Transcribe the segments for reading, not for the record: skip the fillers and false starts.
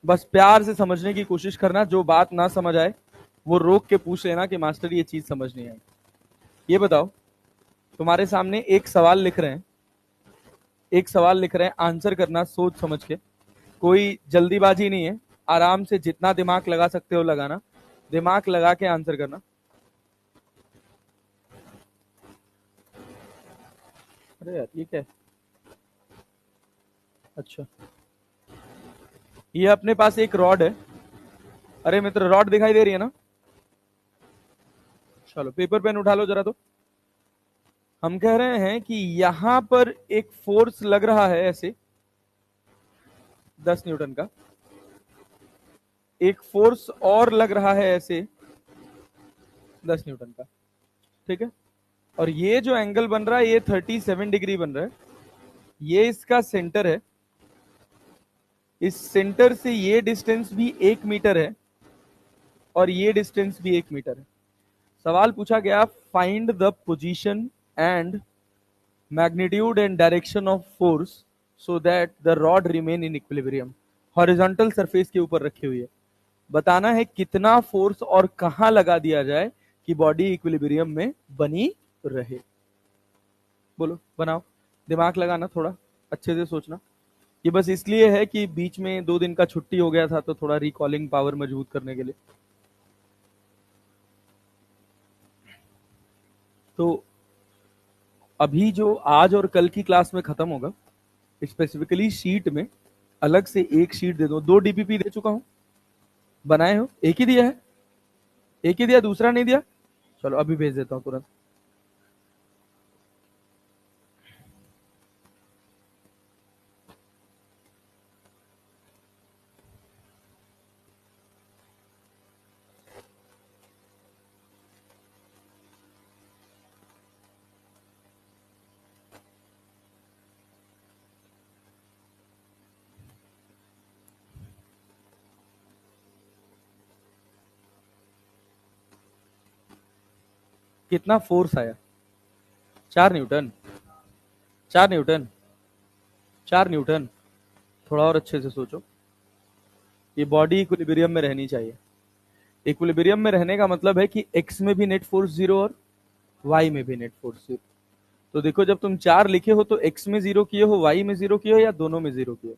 बस प्यार से समझने की कोशिश करना, जो बात ना समझ आए वो रोक के पूछ लेना कि मास्टर ये चीज समझ नहीं आई। ये बताओ, तुम्हारे सामने एक सवाल लिख रहे हैं, एक सवाल लिख रहे हैं, आंसर करना सोच समझ के, कोई जल्दीबाजी नहीं है, आराम से जितना दिमाग लगा सकते हो लगाना, दिमाग लगा के आंसर करना। अरे यार ये क्या है? अच्छा, ये अपने पास एक रॉड है। अरे मित्र, रॉड दिखाई दे रही है ना? चलो पेपर पेन उठा लो जरा। तो हम कह रहे हैं कि यहां पर एक फोर्स लग रहा है ऐसे 10 न्यूटन का, एक फोर्स और लग रहा है ऐसे 10 न्यूटन का, ठीक है। और ये जो एंगल बन रहा है ये 37 डिग्री बन रहा है। ये इसका सेंटर है, इस सेंटर से ये डिस्टेंस भी 1 मीटर है और ये डिस्टेंस भी 1 मीटर है। सवाल पूछा गया, find the position and magnitude and direction of force so that the rod remain in equilibrium. Horizontal surface के ऊपर रखी हुई है, बताना है कितना फोर्स और कहां लगा दिया जाए कि बॉडी इक्विलिब्रियम में बनी रहे। बोलो, बनाओ, दिमाग लगाना, थोड़ा अच्छे से सोचना। ये बस इसलिए है कि बीच में 2 दिन का छुट्टी हो गया था, तो थोड़ा रिकॉलिंग पावर मजबूत करने के लिए। तो अभी जो आज और कल की क्लास में खत्म होगा, स्पेसिफिकली शीट में अलग से एक शीट दे दो। 2 डीपीपी दे चुका हूं, बनाए हो? एक ही दिया है? एक ही दिया, दूसरा नहीं दिया? चलो अभी भेज देता हूं तुरंत। कितना फोर्स आया? 4 न्यूटन। 4 न्यूटन। 4 न्यूटन। थोड़ा और अच्छे से सोचो। ये बॉडी इक्विलिब्रियम में रहनी चाहिए। इक्विलिब्रियम में रहने का मतलब है कि एक्स में भी नेट फोर्स जीरो और वाई में भी नेट फोर्स जीरो। तो देखो, जब तुम 4 लिखे हो तो एक्स में जीरो किए हो, वाई में जीरो किए हो, या दोनों में जीरो किए हो?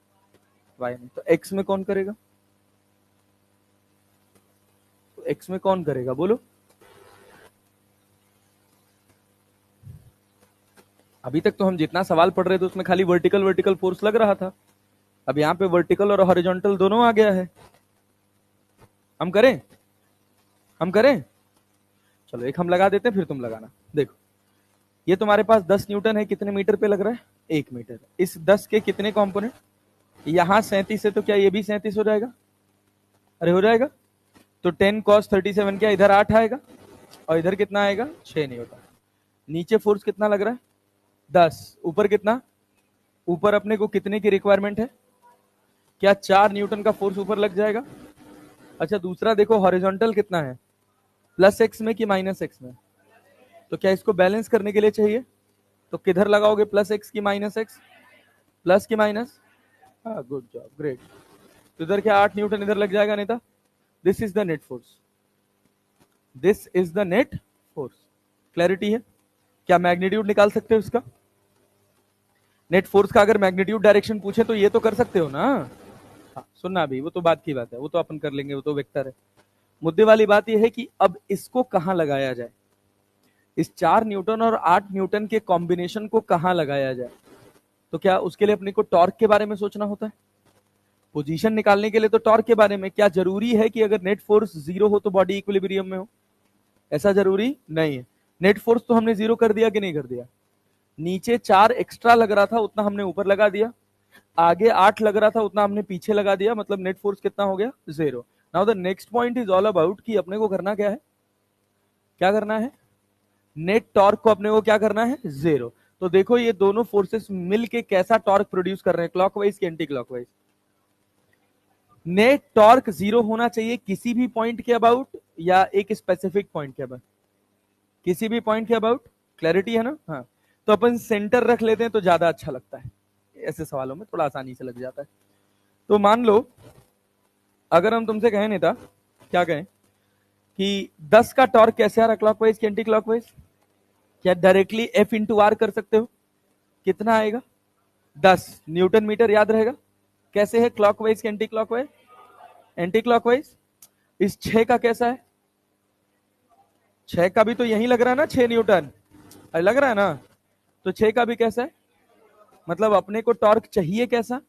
वाई में। तो एक्स में कौन करेगा? तो एक्स में कौन करेगा बोलो? अभी तक तो हम जितना सवाल पढ़ रहे थे उसमें खाली वर्टिकल वर्टिकल फोर्स लग रहा था, अब यहाँ पे वर्टिकल और हॉरिजॉन्टल दोनों आ गया है। हम करें? हम करें? चलो एक हम लगा देते हैं, फिर तुम लगाना। देखो, ये तुम्हारे पास 10 न्यूटन है, कितने मीटर पे लग रहा है? 1 मीटर। इस 10 के कितने कंपोनेंट? यहां 37 है, तो क्या ये भी 37 हो जाएगा? अरे हो जाएगा। तो 10 cos 37 क्या इधर 8 आएगा, और इधर कितना आएगा? 6 नहीं होता। नीचे फोर्स कितना लग रहा है? 10। ऊपर कितना? ऊपर अपने को कितने की रिक्वायरमेंट है? क्या 4 न्यूटन का फोर्स ऊपर लग जाएगा? अच्छा, दूसरा देखो, हॉरिजॉन्टल कितना है? प्लस एक्स में कि माइनस एक्स में? तो क्या इसको बैलेंस करने के लिए चाहिए? तो किधर लगाओगे? प्लस एक्स की माइनस एक्स? प्लस की माइनस? हाँ, गुड जॉब, ग्रेट। तो इधर क्या 8 न्यूटन इधर लग जाएगा? नहीं था? This is the net force, this is the net force. Clarity है? क्या मैग्नीट्यूड निकाल सकते हो इसका? नेट फोर्स का अगर मैग्नीट्यूड डायरेक्शन पूछे तो ये तो कर सकते हो ना? हाँ, सुनना अभी, वो तो बात की बात है, वो तो अपन कर लेंगे, वो तो वेक्टर है। मुद्दे वाली बात यह है कि अब इसको कहां लगाया जाए, इस 4 न्यूटन और 8 न्यूटन के कॉम्बिनेशन को कहां लगाया जाए। तो क्या उसके लिए अपने को टॉर्क के बारे में सोचना होता है? पोजीशन निकालने के लिए तो टॉर्क के बारे में। क्या जरूरी है कि अगर नेट फोर्स जीरो हो तो बॉडी इक्विलिब्रियम में हो? ऐसा जरूरी नहीं है। नेट फोर्स तो हमने जीरो कर दिया कि नहीं कर दिया? नीचे 4 एक्स्ट्रा लग रहा था, उतना हमने ऊपर लगा दिया। आगे 8 लग रहा था, उतना हमने पीछे लगा दिया। मतलब नेट फोर्स कितना हो गया? 0। Now the next point is all about कि अपने को करना क्या है? क्या करना है? नेट टॉर्क को अपने को क्या करना है? 0। तो देखो, ये दोनों फोर्सेस मिलके कैसा टॉर्क प्रोड्यूस कर रहे हैं, क्लॉकवाइज की एंटी क्लॉकवाइज? नेट टॉर्क 0 होना चाहिए किसी भी पॉइंट के अबाउट, या एक स्पेसिफिक पॉइंट के अबाउट? किसी भी पॉइंट के अबाउट। क्लैरिटी है ना? हाँ। तो अपन सेंटर रख लेते हैं तो ज्यादा अच्छा लगता है, ऐसे सवालों में थोड़ा आसानी से लग जाता है। तो मान लो अगर हम तुमसे कहें नेता, क्या कहें कि 10 का टॉर्क कैसे आ रहा, क्लॉकवाइज कि एंटी क्लॉकवाइज? क्या डायरेक्टली एफ इंटू आर कर सकते हो? कितना आएगा? 10 न्यूटन मीटर, याद रहेगा। कैसे है, क्लॉकवाइज कि एंटी क्लॉकवाइज? Anti clockwise. इस 6 का कैसा है? 6 का भी तो यही लग रहा है ना, 6 न्यूटन, अरे लग रहा है ना। तो 6 का भी कैसा है? मतलब अपने को टॉर्क चाहिए कैसा?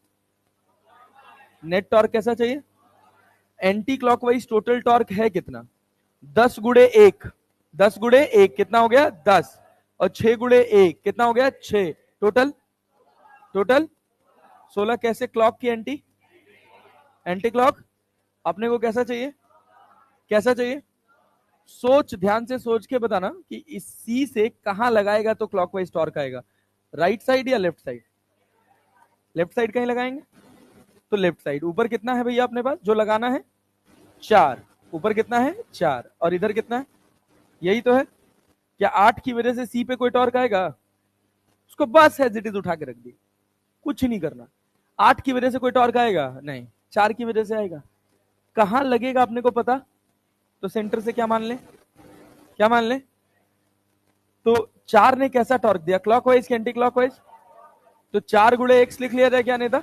नेट टॉर्क कैसा चाहिए? एंटी क्लॉकवाइज टोटल टॉर्क है कितना? 10 गुड़े 1, 10 गुड़े 1 कितना हो गया? 10, और 6 गुड़े 1 कितना हो गया? 6, टोटल टोटल 16। कैसे? क्लॉक की एंटी, एंटी क्लॉक। अपने को कैसा चाहिए? कैसा चाहिए? सोच, ध्यान से सोच के बताना कि इस सी से कहां लगाएगा तो क्लॉकवाइज टॉर्क आएगा, राइट साइड या लेफ्ट साइड? लेफ्ट साइड कहीं लगाएंगे तो लेफ्ट साइड। ऊपर कितना है भैया अपने पास जो लगाना है? 4। ऊपर कितना है? 4, और इधर कितना है? यही तो है। क्या 8 की वजह से सी पे कोई टॉर्क आएगा? उसको बस एज इट इज उठा के रख दी, कुछ नहीं करना। 8 की वजह से कोई टॉर्क आएगा नहीं, 4 की वजह से आएगा। कहां लगेगा अपने को पता, तो सेंटर से क्या मान ले, क्या मान ले? तो 4 ने कैसा टॉर्क दिया, क्लॉकवाइज कि एंटी क्लॉकवाइज? तो 4 गुड़े एक्स लिख लिया जाए क्या नेता?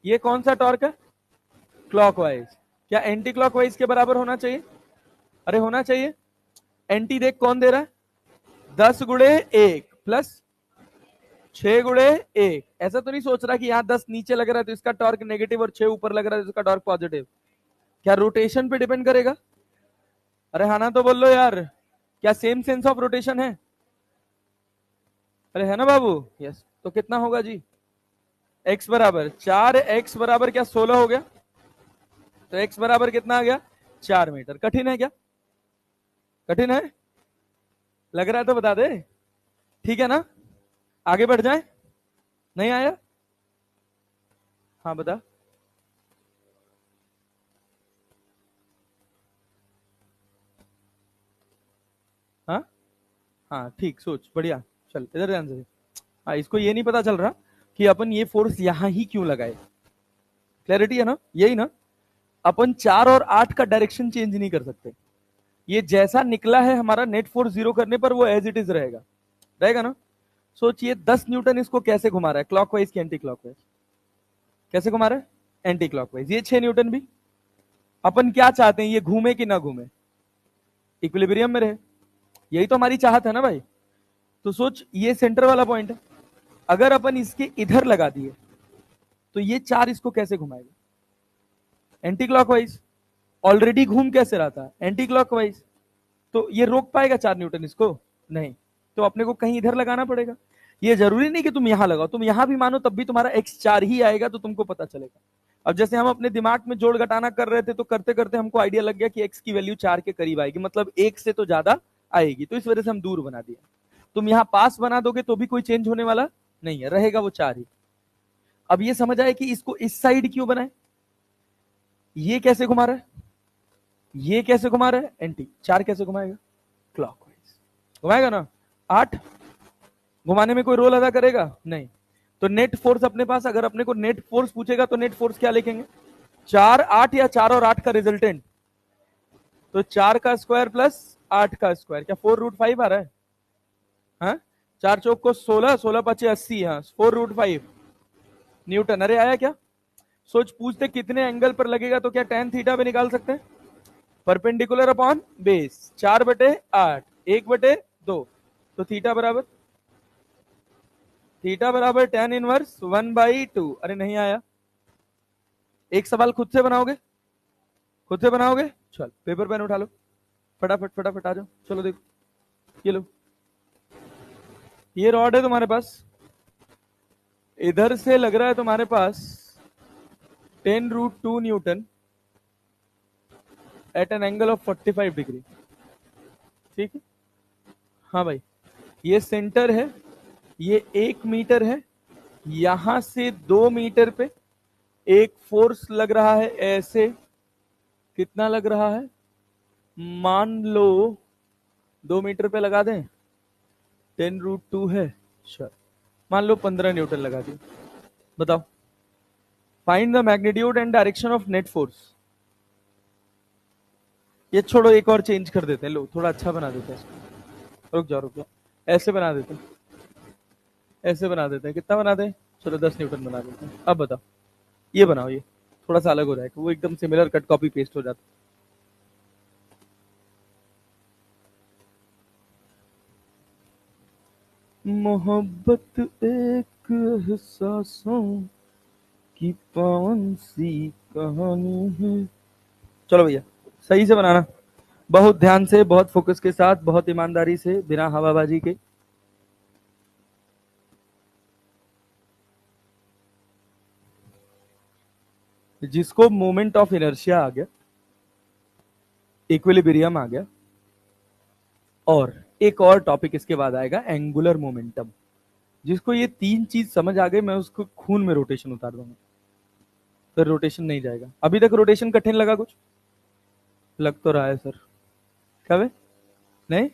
ये कौन सा टॉर्क है? क्लॉकवाइज। क्या एंटी क्लॉकवाइज के बराबर होना चाहिए? अरे होना चाहिए। एंटी देख कौन दे रहा है? 10 गुड़े 1 प्लस 6 गुड़े 1। ऐसा तो नहीं सोच रहा कि यहां 10 नीचे लग रहा है तो इसका टॉर्क नेगेटिव और 6 ऊपर लग रहा है तो इसका टॉर्क पॉजिटिव। क्या रोटेशन पे डिपेंड करेगा? अरे हाँ ना तो बोल लो यार, क्या सेम सेंस ऑफ रोटेशन है? अरे है ना बाबू? यस। तो कितना होगा जी? x बराबर 4, x बराबर क्या 16 हो गया, तो x बराबर कितना आ गया? 4 मीटर। कठिन है क्या? कठिन है? लग रहा है तो बता दे, ठीक है ना? आगे बढ़ जाए, नहीं आया? हाँ बता। हाँ हाँ ठीक, सोच, बढ़िया। चल इधर ध्यान से। हाँ, इसको ये नहीं पता चल रहा कि अपन ये फोर्स यहां ही क्यों लगाए। क्लैरिटी है ना, यही ना। अपन 4 और 8 का डायरेक्शन चेंज नहीं कर सकते। ये जैसा निकला है हमारा नेट फोर्स जीरो करने पर वो एज इट इज रहेगा, रहेगा ना। सोचिए 10 न्यूटन इसको कैसे घुमा रहा है, क्लॉकवाइज की एंटी क्लॉकवाइज? कैसे घुमा रहा है? Anti clockwise. ये 6 न्यूटन भी अपन क्या चाहते हैं, ये घूमे कि ना घूमे, इक्विलिब्रियम में रहे। यही तो हमारी चाहत है ना भाई। तो सोच, ये सेंटर वाला पॉइंट है, अगर अपन इसके इधर लगा दिए तो ये 4 इसको कैसे घुमाएगा? Anti clockwise. ऑलरेडी घूम कैसे रहा था? Anti clockwise. तो ये रोक पाएगा 4 न्यूटन इसको? नहीं। तो अपने को कहीं इधर लगाना पड़ेगा। ये जरूरी नहीं कि तुम यहां लगाओ, तुम यहां भी मानो तब भी तुम्हारा x 4 ही आएगा, तो तुमको पता चलेगा। अब जैसे हम अपने दिमाग में जोड़ घटाना कर रहे थे तो करते करते हमको आइडिया लग गया कि x की वैल्यू 4 के करीब आएगी, मतलब 1 से तो ज्यादा आएगी, तो इस वजह से हम दूर बना दिया। तुम यहां पास बना दोगे तो भी कोई चेंज होने वाला नहीं है, रहेगा वो 4 ही। अब ये समझ आए कि इसको इस साइड क्यों बनाए। ये कैसे घुमा रहा है, ये कैसे घुमा रहा है, एंटी। 4 कैसे घुमाएगा? क्लॉकवाइज घुमाएगा ना। 8 घुमाने में कोई रोल अदा करेगा नहीं। तो नेट फोर्स अपने पास, अगर अपने को नेट फोर्स पूछेगा तो नेट फोर्स क्या लिखेंगे? 4 8 या 4 और 8 का रिजल्टेंट। तो 4 का स्क्वायर प्लस 8 का स्क्वायर, क्या 4√5 आ रहा है? हाँ, 4 चौक को 16, 16 पचे 80, हाँ 4√5 न्यूटन। अरे आया क्या? सोच, पूछते कितने एंगल पर लगेगा तो क्या tan थीटा पे निकाल सकते हैं? परपेंडिकुलर अपॉन बेस, 4/8, 1/2, तो थीटा बराबर tan इनवर्स 1/2। अरे नहीं आया। एक सवाल खुद से बनाओगे, खुद से बनाओगे? चल पेपर पेन उठा लो, फटाफट फटाफट आ जाओ। चलो देखो, ये लो, ये रॉड है तुम्हारे पास, इधर से लग रहा है तुम्हारे पास 10√2 newton at an angle of 45 degree. ठीक है, हाँ भाई, ये सेंटर है, ये 1 मीटर है, यहां से 2 मीटर पे एक फोर्स लग रहा है ऐसे। कितना लग रहा है? मान लो 2 मीटर पे लगा दें, 10√2 है, चल मान लो 15 न्यूटन लगा दी। बताओ, find the magnitude and direction of net force. ये छोड़ो, एक और चेंज कर देते हैं, लो थोड़ा अच्छा बना देते हैं इसको। रुक जाओ रुक जाओ, ऐसे बना देते हैं, ऐसे बना देते हैं। कितना बना दें? चलो 10 न्यूटन बना देते हैं। अब बताओ, ये बनाओ, ये थोड़ा सा अलग हो जाएगा, वो एकदम सिमिलर कट कॉपी पेस्ट हो जाता। मोहब्बत एक एहसासों की पावन सी कहानी है। चलो भैया, सही से बनाना, बहुत ध्यान से, बहुत फोकस के साथ, बहुत ईमानदारी से, बिना हवाबाजी के। जिसको मोमेंट ऑफ इनर्शिया आ गया, इक्विलिब्रियम आ गया, और एक और टॉपिक इसके बाद आएगा, एंगुलर मोमेंटम। जिसको ये तीन चीज समझ आ गई, मैं उसको खून में रोटेशन उतार दूंगा, फिर रोटेशन नहीं जाएगा। अभी तक रोटेशन कठिन लगा कुछ? लग तो रहा है सर। कब है? नहीं,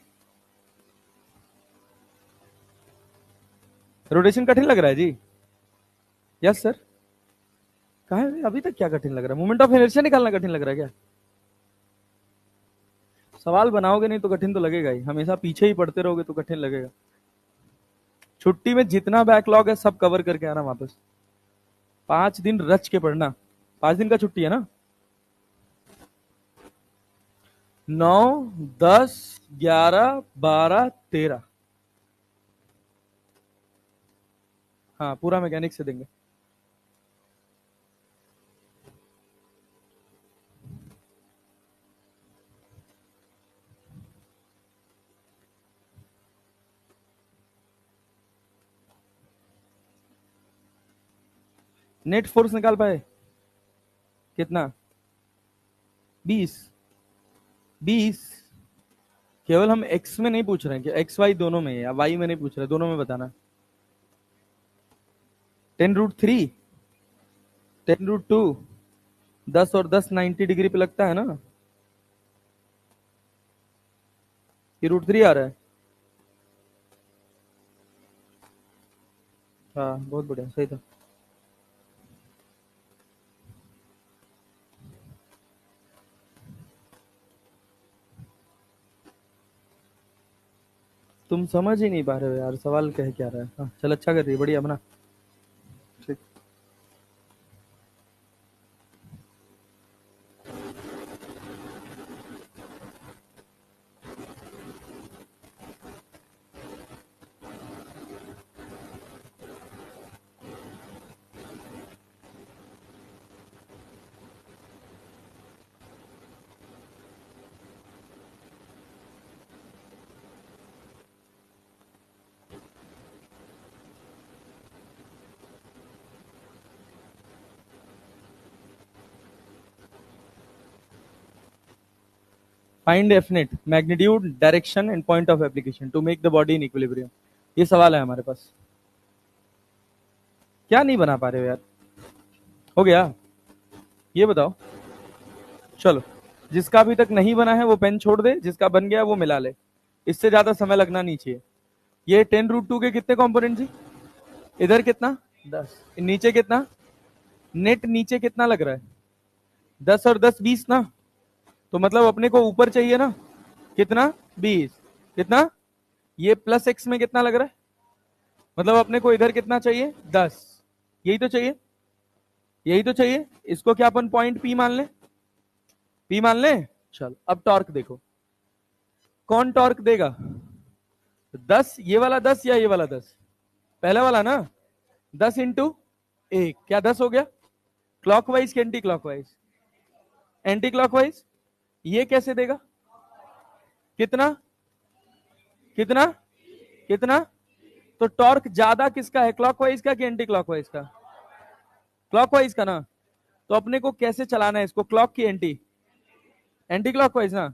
रोटेशन कठिन लग रहा है जी? Yes sir. कहा है अभी तक क्या कठिन लग रहा है? मोमेंट ऑफ इनर्शिया निकालना कठिन लग रहा है क्या? सवाल बनाओगे नहीं तो कठिन तो लगेगा ही, हमेशा पीछे ही पढ़ते रहोगे तो कठिन लगेगा। छुट्टी में जितना बैकलॉग है सब कवर करके आना वापस। 5 दिन रच के पढ़ना। 5 दिन का छुट्टी है ना? 9, 10, 11, 12, 13। हाँ, पूरा मैकेनिक से देंगे। नेट फोर्स निकाल पाए कितना? 20। 20। केवल हम एक्स में नहीं पूछ रहे हैं कि एक्स वाई दोनों में, या वाई में नहीं पूछ रहे, दोनों में बताना। 10√3, 10√2, 10 और 10 90 डिग्री पे लगता है ना? ये √3 आ रहा है। हाँ बहुत बढ़िया, सही था। तुम समझ ही नहीं पा रहे हो यार, सवाल कह क्या रहा है। हाँ चल, अच्छा कर रही है, बढ़िया बना। ठीक। Find definite magnitude, direction and point of application to make the body in equilibrium. ये सवाल है हमारे पास। क्या नहीं बना पा रहे हो यार? हो गया? ये बताओ। चलो, जिसका अभी तक नहीं बना है वो पेन छोड़ दे, जिसका बन गया वो मिला ले। इससे ज्यादा समय लगना नहीं चाहिए। ये 10√2 के कितने कंपोनेंट जी? इधर कितना? 10। नीचे कितना? नेट नीचे कितना लग रहा है? 10 और 10 20 ना? तो मतलब अपने को ऊपर चाहिए ना कितना? 20। कितना? ये प्लस एक्स में कितना लग रहा है? मतलब अपने को इधर कितना चाहिए? 10। यही तो चाहिए, यही तो चाहिए। इसको क्या अपन पॉइंट पी मान लें? पी मान लें। चल अब टॉर्क देखो, कौन टॉर्क देगा? 10, ये वाला 10 या ये वाला 10? पहला वाला ना। 10 × 1, क्या 10 हो गया? क्लॉकवाइज कि एंटी क्लॉकवाइज? Anti clockwise. ये कैसे देगा? कितना? कितना? कितना? तो टॉर्क ज्यादा किसका है, क्लॉकवाइज का कि एंटी क्लॉकवाइज का? क्लॉकवाइज का ना। तो अपने को कैसे चलाना है इसको, क्लॉक की एंटी? एंटी क्लॉकवाइज ना।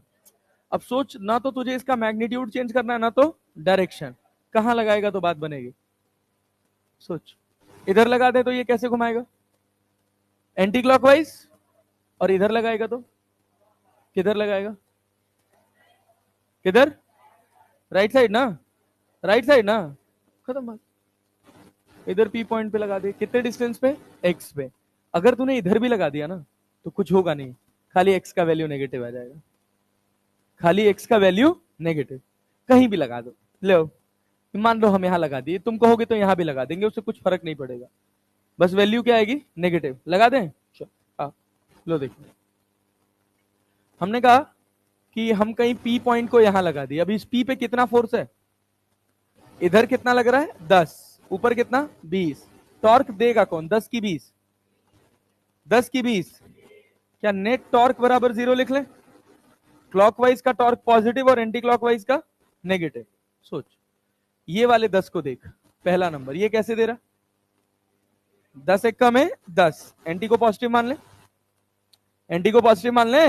अब सोच, ना तो तुझे इसका मैग्नीट्यूड चेंज करना है, ना तो डायरेक्शन। कहां लगाएगा तो बात बनेगी? सोच, इधर लगा दे तो ये कैसे घुमाएगा? Anti clockwise. और इधर लगाएगा तो किधर लगाएगा? किधर? राइट साइड ना? राइट साइड ना? खत्म बात। इधर पी पॉइंट पे लगा दे, कितने डिस्टेंस पे? एक्स पे। अगर तूने इधर भी लगा दिया ना तो कुछ होगा नहीं, खाली एक्स का वैल्यू नेगेटिव आ जाएगा। खाली एक्स का वैल्यू नेगेटिव, कहीं भी लगा दो। लो मान लो हम यहां लगा दिए, तुम कहोगे तो यहां भी लगा देंगे, उससे कुछ फर्क नहीं पड़ेगा, बस वैल्यू क्या आएगी, नेगेटिव। लगा दें? लो देखो, हमने कहा कि हम कहीं पी पॉइंट को यहां लगा दिए, अभी इस पी पे कितना फोर्स है, इधर कितना लग रहा है 10, ऊपर कितना 20, टॉर्क देगा कौन, 10 की 20, 10 की 20, क्या नेट टॉर्क बराबर 0 लिख लें? क्लॉकवाइज का टॉर्क पॉजिटिव और एंटी क्लॉकवाइज का नेगेटिव। सोच, ये वाले 10 को देख, पहला नंबर ये कैसे दे रहा, 10 एक कम है 10, एंटी को पॉजिटिव मान ले, एंटी को पॉजिटिव मान ले।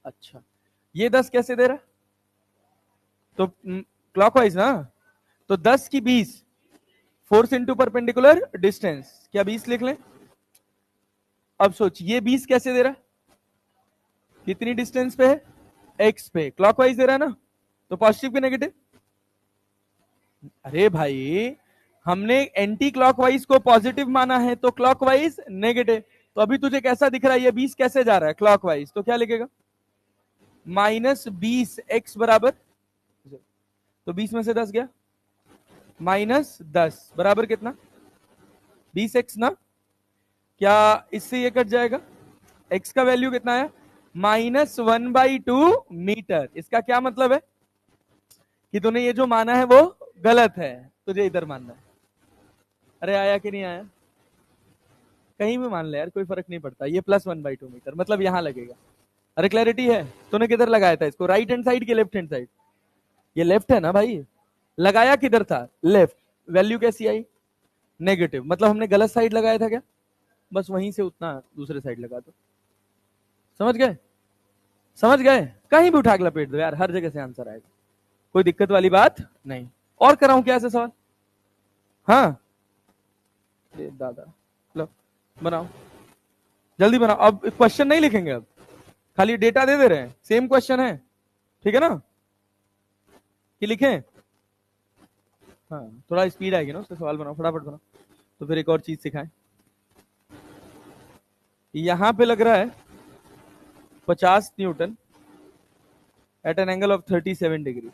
अच्छा, ये 10 कैसे दे रहा, तो क्लॉकवाइज ना, तो 10 की 20, फोर्स इंटू परपेंडिकुलर डिस्टेंस, क्या 20 लिख लें? अब सोच, ये 20 कैसे दे रहा, कितनी डिस्टेंस पे है, एक्स पे, क्लॉकवाइज दे रहा है ना, तो पॉजिटिव के नेगेटिव। अरे भाई, हमने एंटी क्लॉकवाइज को पॉजिटिव माना है तो क्लॉकवाइज नेगेटिव, तो अभी तुझे कैसा दिख रहा है, ये 20 कैसे जा रहा है क्लॉकवाइज, तो क्या लिखेगा, -20 एक्स बराबर, तो 20 में से 10 गया, -10 बराबर कितना, 20 एक्स ना, क्या इससे ये कट जाएगा, एक्स का वैल्यू कितना है, -1/2 मीटर। इसका क्या मतलब है कि तूने ये जो माना है वो गलत है, तुझे इधर मानना है। अरे आया कि नहीं आया, कहीं भी मान ले यार, कोई फर्क नहीं पड़ता, ये +1/2 मीटर मतलब यहां लगेगा। अरे क्लैरिटी है, तूने किधर लगाया था इसको, राइट हैंड साइड के लेफ्ट हैंड साइड, ये लेफ्ट है ना भाई, लगाया किधर था, लेफ्ट, वैल्यू कैसी आई, नेगेटिव, मतलब हमने गलत साइड लगाया था क्या, बस वहीं से उतना दूसरे साइड लगा दो। समझ गए, समझ गए, कहीं भी उठा के लपेट दो यार, हर जगह से आंसर आएगा, कोई दिक्कत वाली बात नहीं। और कराऊं क्या ऐसे सवाल, हाँ दादा, लो बनाओ, जल्दी बनाओ, अब क्वेश्चन नहीं लिखेंगे, अब खाली डेटा दे रहे हैं, सेम क्वेश्चन है, ठीक है ना, कि लिखें, हाँ थोड़ा स्पीड आएगी ना उससे, सवाल बनाओ फटाफट बनाओ। तो फिर एक और चीज सिखाएं, यहां पे लग रहा है 50 newton at an angle of 37 degree,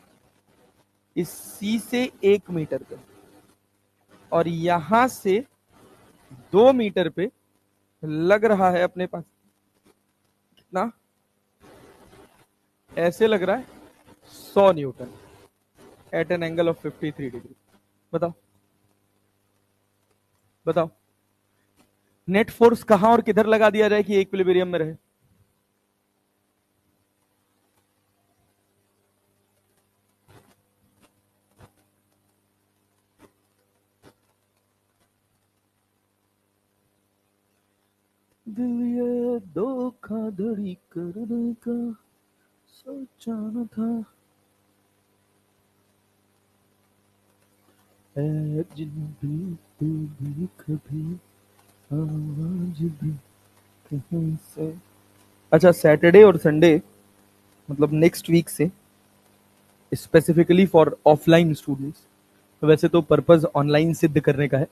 इस सी से 1 मीटर पे, और यहां से 2 मीटर पे लग रहा है अपने पास कितना, ऐसे लग रहा है 100 newton at an angle of 53 degree. बताओ बताओ, नेट फोर्स कहां और किधर लगा दिया जाए कि इक्विलिब्रियम में रहे, दिल ये धोखाधड़ी करने का सोचा न था, ऐ जिंदगी तू भी कभी आवाज भी कहीं से। अच्छा, सैटरडे और संडे मतलब नेक्स्ट वीक से स्पेसिफिकली फॉर ऑफलाइन स्टूडेंट्स, वैसे तो पर्पस ऑनलाइन सिद्ध करने का है,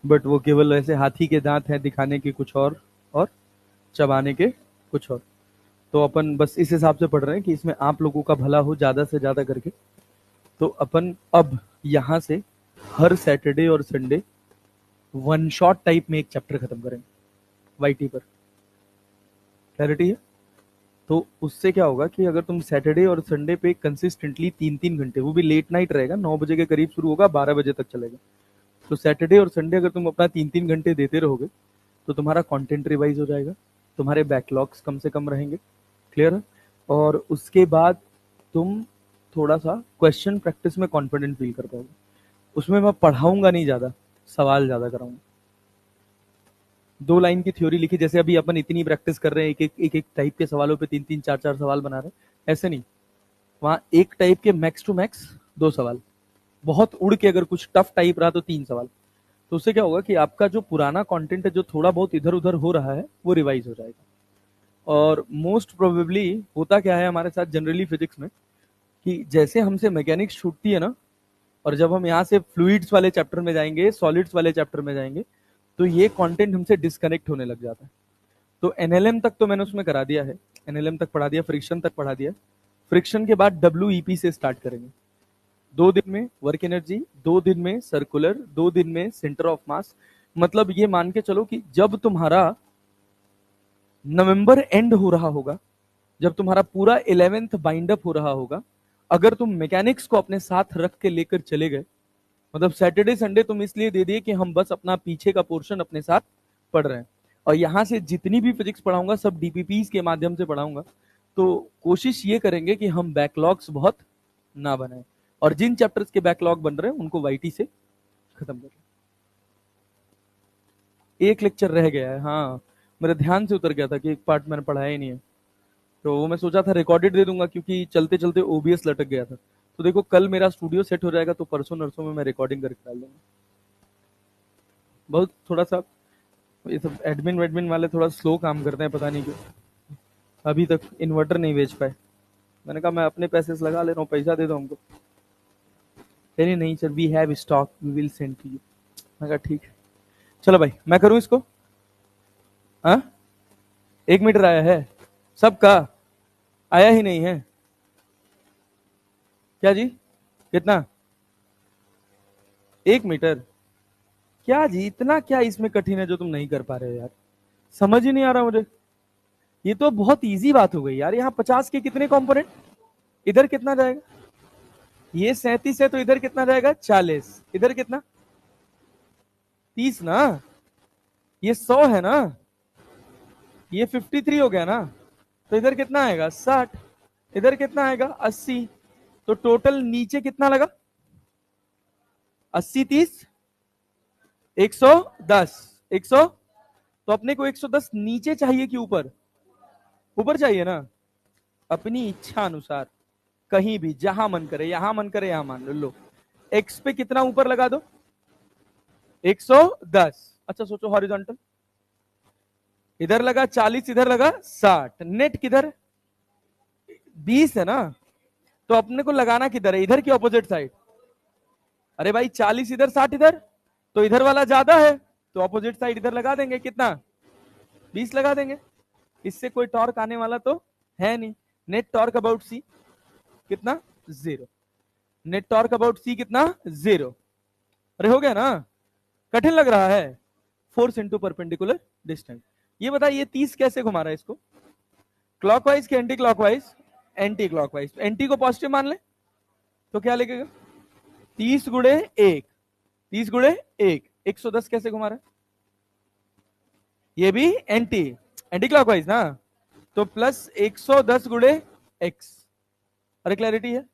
बट वो केवल ऐसे हाथी के दांत हैं दिखाने के कुछ और चबाने के कुछ और, तो अपन बस इस हिसाब से पढ़ रहे हैं कि इसमें आप लोगों का भला हो ज्यादा से ज्यादा करके। तो अपन अब यहां से हर सैटरडे और संडे वन शॉट टाइप में एक चैप्टर खत्म करेंगे वाईटी पर, क्लैरिटी है? तो उससे क्या होगा कि अगर तुम सैटरडे और संडे पे कंसिस्टेंटली 3-3 घंटे, वो भी लेट नाइट रहेगा, 9 बजे के करीब शुरू होगा, 12 बजे तक चलेगा, तो सैटरडे और संडे अगर तुम अपना 3-3 घंटे देते रहोगे तो तुम्हारा कंटेंट रिवाइज हो जाएगा, तुम्हारे बैकलॉग्स कम से कम रहेंगे, क्लियर है? और उसके बाद तुम थोड़ा सा क्वेश्चन प्रैक्टिस में कॉन्फिडेंट फील कर पाओगे। उसमें मैं पढ़ाऊंगा नहीं ज्यादा, सवाल ज्यादा कराऊंगा, 2 लाइन की थ्योरी लिखी, जैसे अभी अपन इतनी प्रैक्टिस कर रहे हैं, एक टाइप के सवालों पे 3-3 4-4 सवाल बना रहे हैं, ऐसे नहीं, वहां एक टाइप के मैक्स टू मैक्स 2 सवाल, बहुत उड़ के अगर कुछ टफ टाइप रहा तो 3 सवाल। तो उससे क्या होगा कि आपका जो पुराना कंटेंट है, जो थोड़ा बहुत इधर उधर हो रहा है, वो रिवाइज हो जाएगा। और मोस्ट प्रोबेबली होता क्या है हमारे साथ जनरली फिजिक्स में, कि जैसे हमसे मैकेनिक्स छूटती है ना, और जब हम यहाँ से फ्लूइड्स वाले चैप्टर में जाएंगे, सॉलिड्स वाले चैप्टर में जाएंगे, तो ये कंटेंट हमसे डिस्कनेक्ट होने लग जाता है। तो एनएलएम तक तो मैंने उसमें करा दिया है, एनएलएम तक पढ़ा दिया, फ्रिक्शन तक पढ़ा दिया, फ्रिक्शन के बाद WEP से स्टार्ट करेंगे। 2 दिन में वर्क एनर्जी, 2 दिन में सर्कुलर, 2 दिन में सेंटर ऑफ मास। मतलब ये मान के चलो कि जब तुम्हारा नवंबर एंड हो रहा होगा, जब तुम्हारा पूरा 11th बाइंड अप हो रहा होगा, अगर तुम मैकेनिक्स को अपने साथ रख के लेकर चले गए, मतलब सैटरडे संडे तुम इसलिए दे दिए कि हम बस अपना पीछे का पोर्शन अपने साथ पढ़ रहे हैं, और यहां से जितनी भी फिजिक्स पढ़ाऊंगा सब DPPs के माध्यम से पढ़ाऊंगा, तो कोशिश ये करेंगे कि हम बैकलॉग्स बहुत ना बनाए, और जिन चैप्टर्स के बैकलॉग बन रहे हैं उनको YT से खत्म करें। एक लेक्चर रह गया है, हाँ मेरे ध्यान से उतर गया था कि एक पार्ट मैंने पढ़ाया ही नहीं है, तो वो मैं सोचा था रिकॉर्डेड दे दूंगा, क्योंकि चलते चलते OBS लटक गया था। तो देखो कल मेरा स्टूडियो सेट हो जाएगा, तो परसों नरसों में मैं रिकॉर्डिंग करके डाल दूंगा। बहुत थोड़ा सा ये सब एडमिन वेडमिन वाले थोड़ा स्लो काम करते हैं, पता नहीं क्यों, अभी तक इन्वर्टर नहीं बेच पाए। मैंने कहा मैं अपने पैसे से लगा ले रहा हूँ, पैसा दे दो हमको। नहीं नहीं sir, we have stock, we will send to you. मैं कहा ठीक है, चलो भाई मैं करूँ इसको। हाँ 1 मीटर आया है, सबका आया ही नहीं है क्या जी? कितना? 1 मीटर? क्या जी इतना क्या इसमें कठिन है जो तुम नहीं कर पा रहे हो यार? समझ ही नहीं आ रहा मुझे। ये तो बहुत इजी बात हो गई यार। यहाँ 50 के कितने कंपोनेंट, इधर कितना जाएगा? ये 37 है तो इधर कितना जाएगा? 40। इधर कितना? 30 ना। ये 100 है ना, ये 53 हो गया ना, तो इधर कितना आएगा? 60। इधर कितना आएगा? 80। तो टोटल नीचे कितना लगा? 80 30 110। 100, तो अपने को 110 नीचे चाहिए कि ऊपर? ऊपर चाहिए ना। अपनी इच्छा अनुसार कहीं भी जहां मन करे, यहां मन करे यहां मान लो। एक्स पे कितना ऊपर लगा दो? 110। अच्छा सोचो हॉरिजॉन्टल, इधर लगा 40, इधर लगा 60, नेट किधर? 20 है ना। तो अपने को लगाना किधर है? इधर की ऑपोजिट साइड। अरे भाई 40 इधर 60 इधर, तो इधर वाला ज्यादा है, तो ऑपोजिट साइड इधर लगा देंगे। कितना? 20 लगा देंगे। इससे कोई टॉर्क आने वाला तो है नहीं। नेट टॉर्क अबाउट सी कितना? 0। नेट टॉर्क अबाउट सी कितना? 0। अरे हो गया ना। कठिन लग रहा है? Force into perpendicular distance. ये बताइए 30 कैसे घुमा रहा है इसको? क्लॉकवाइज के anti clockwise? Anti clockwise. Anti को पॉजिटिव मान ले तो क्या लिखेगा? 30 गुणे 1, 30 गुणे 1, 110 कैसे घुमा रहा है? ये भी एंटी एंटी क्लॉकवाइज ना, तो प्लस 110 गुणे एक्स। अरे क्लैरिटी है।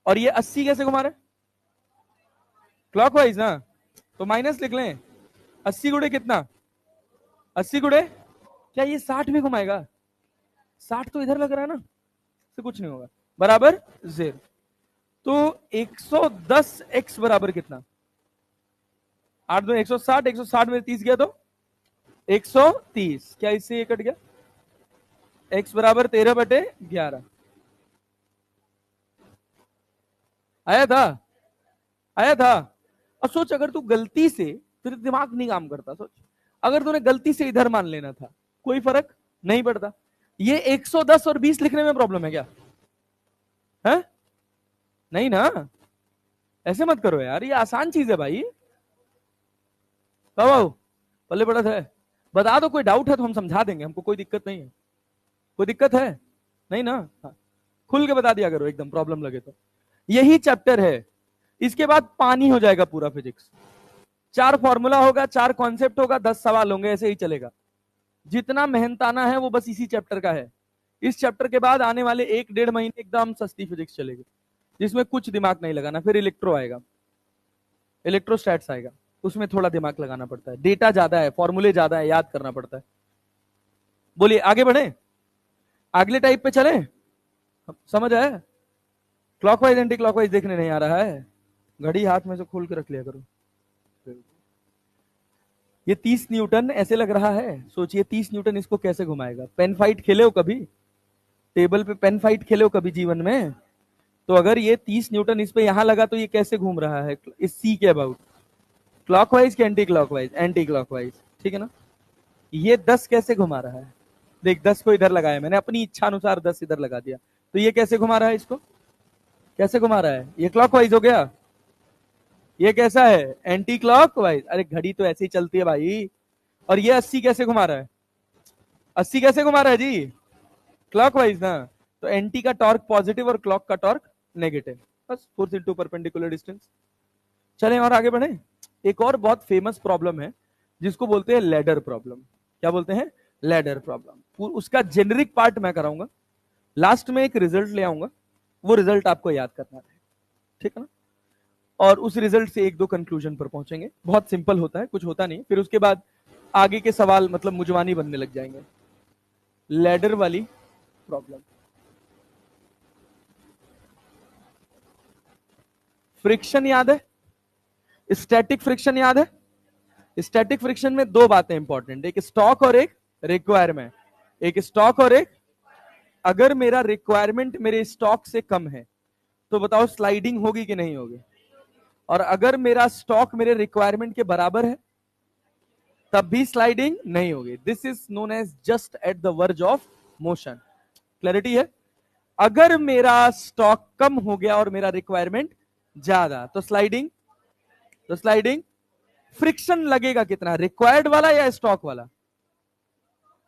और ये 80 कैसे घुमा रहा है? क्लॉकवाइज ना, तो माइनस लिख लें। 80 गुणे कितना? 80 गुणे, क्या ये 60 भी घुमाएगा? 60 तो इधर लग रहा है ना, से कुछ नहीं होगा, बराबर 0। तो 110 एक्स बराबर कितना? 8 2 160, 160 में 30 गया तो 130। क्या इससे ये कट गया? x बराबर 13/11। आया था? आया था? अब सोच, अगर तू गलती से, तेरे दिमाग नहीं काम करता, सोच अगर तूने गलती से इधर मान लेना था, कोई फर्क नहीं पड़ता। ये 110 और 20 लिखने में प्रॉब्लम है क्या? है? नहीं ना। ऐसे मत करो यार, ये आसान चीज है भाई। बाबू पल्ले पड़ा है, बता दो, कोई डाउट है तो हम समझा देंगे, हमको कोई दिक्कत नहीं है। कोई दिक्कत है? नहीं ना। हाँ। खुल के बता दिया करो एकदम, प्रॉब्लम लगे तो। यही चैप्टर है, इसके बाद पानी हो जाएगा पूरा फिजिक्स। 4 फॉर्मूला होगा, 4 कॉन्सेप्ट होगा, 10 सवाल होंगे, ऐसे ही चलेगा। जितना मेहनताना है वो बस इसी चैप्टर का है। इस चैप्टर के बाद आने वाले 1 1.5 महीने एकदम सस्ती फिजिक्स चलेगी, जिसमें कुछ दिमाग नहीं लगाना। फिर इलेक्ट्रो आएगा, इलेक्ट्रोस्टैट्स आएगा, उसमें थोड़ा दिमाग लगाना पड़ता है, डेटा ज्यादा है, फॉर्मूले ज्यादा है, याद करना पड़ता है। बोलिए आगे बढ़े, अगले टाइप पे चले। समझ आया? क्लॉकवाइज एंटी क्लॉकवाइज देखने नहीं आ रहा है? घड़ी हाथ में से खोल के रख लिया करो। ये 30 न्यूटन ऐसे लग रहा है, सोचिए 30 न्यूटन इसको कैसे घुमाएगा? पेन फाइट खेले हो कभी? टेबल पे पेन फाइट खेले हो कभी जीवन में? तो अगर ये 30 न्यूटन इस पे यहां लगा तो ये कैसे घूम रहा है इस सी के अबाउट? क्लॉकवाइज के एंटी क्लॉकवाइज? एंटी क्लॉकवाइज, ठीक है ना। ये 10 कैसे घुमा रहा है? देख 10 को इधर लगाया मैंने, अपनी इच्छा अनुसार 10 इधर लगा दिया, तो ये कैसे घुमा रहा है, इसको कैसे घुमा रहा है, ये क्लॉकवाइज हो गया, ये कैसा है एंटी क्लॉकवाइज। अरे घड़ी तो ऐसे ही चलती है भाई। और ये 80 कैसे घुमा रहा है, 80 कैसे घुमा रहा है जी, क्लॉकवाइज ना। तो एंटी का टॉर्क पॉजिटिव और क्लॉक का टॉर्क नेगेटिव, बस फोर्स इनटू परपेंडिकुलर डिस्टेंस। चलें और आगे बढ़े। एक और बहुत फेमस प्रॉब्लम है जिसको बोलते हैं लैडर प्रॉब्लम। क्या बोलते हैं, लैडर प्रॉब्लम। उसका जेनरिक पार्ट मैं कराऊंगा, लास्ट में एक रिजल्ट ले आऊंगा, वो रिजल्ट आपको याद करना है, ठीक है ना। और उस रिजल्ट से एक दो कंक्लूजन पर पहुंचेंगे। बहुत सिंपल होता है, कुछ होता नहीं। फिर उसके बाद आगे के सवाल मतलब मुजवानी बनने लग जाएंगे। लैडर वाली प्रॉब्लम, फ्रिक्शन याद है, स्टैटिक फ्रिक्शन याद है। स्टैटिक फ्रिक्शन में दो बातें इंपॉर्टेंट, एक स्टॉक और एक रिक्वायरमेंट। एक स्टॉक और एक, अगर मेरा रिक्वायरमेंट मेरे स्टॉक से कम है तो बताओ स्लाइडिंग होगी कि नहीं होगी। और अगर मेरा स्टॉक मेरे रिक्वायरमेंट के बराबर है तब भी स्लाइडिंग नहीं होगी। This is known as just at the verge of motion. Clarity है। अगर मेरा स्टॉक कम हो गया और मेरा रिक्वायरमेंट ज्यादा तो स्लाइडिंग, तो स्लाइडिंग। फ्रिक्शन लगेगा कितना, रिक्वायर्ड वाला या स्टॉक वाला,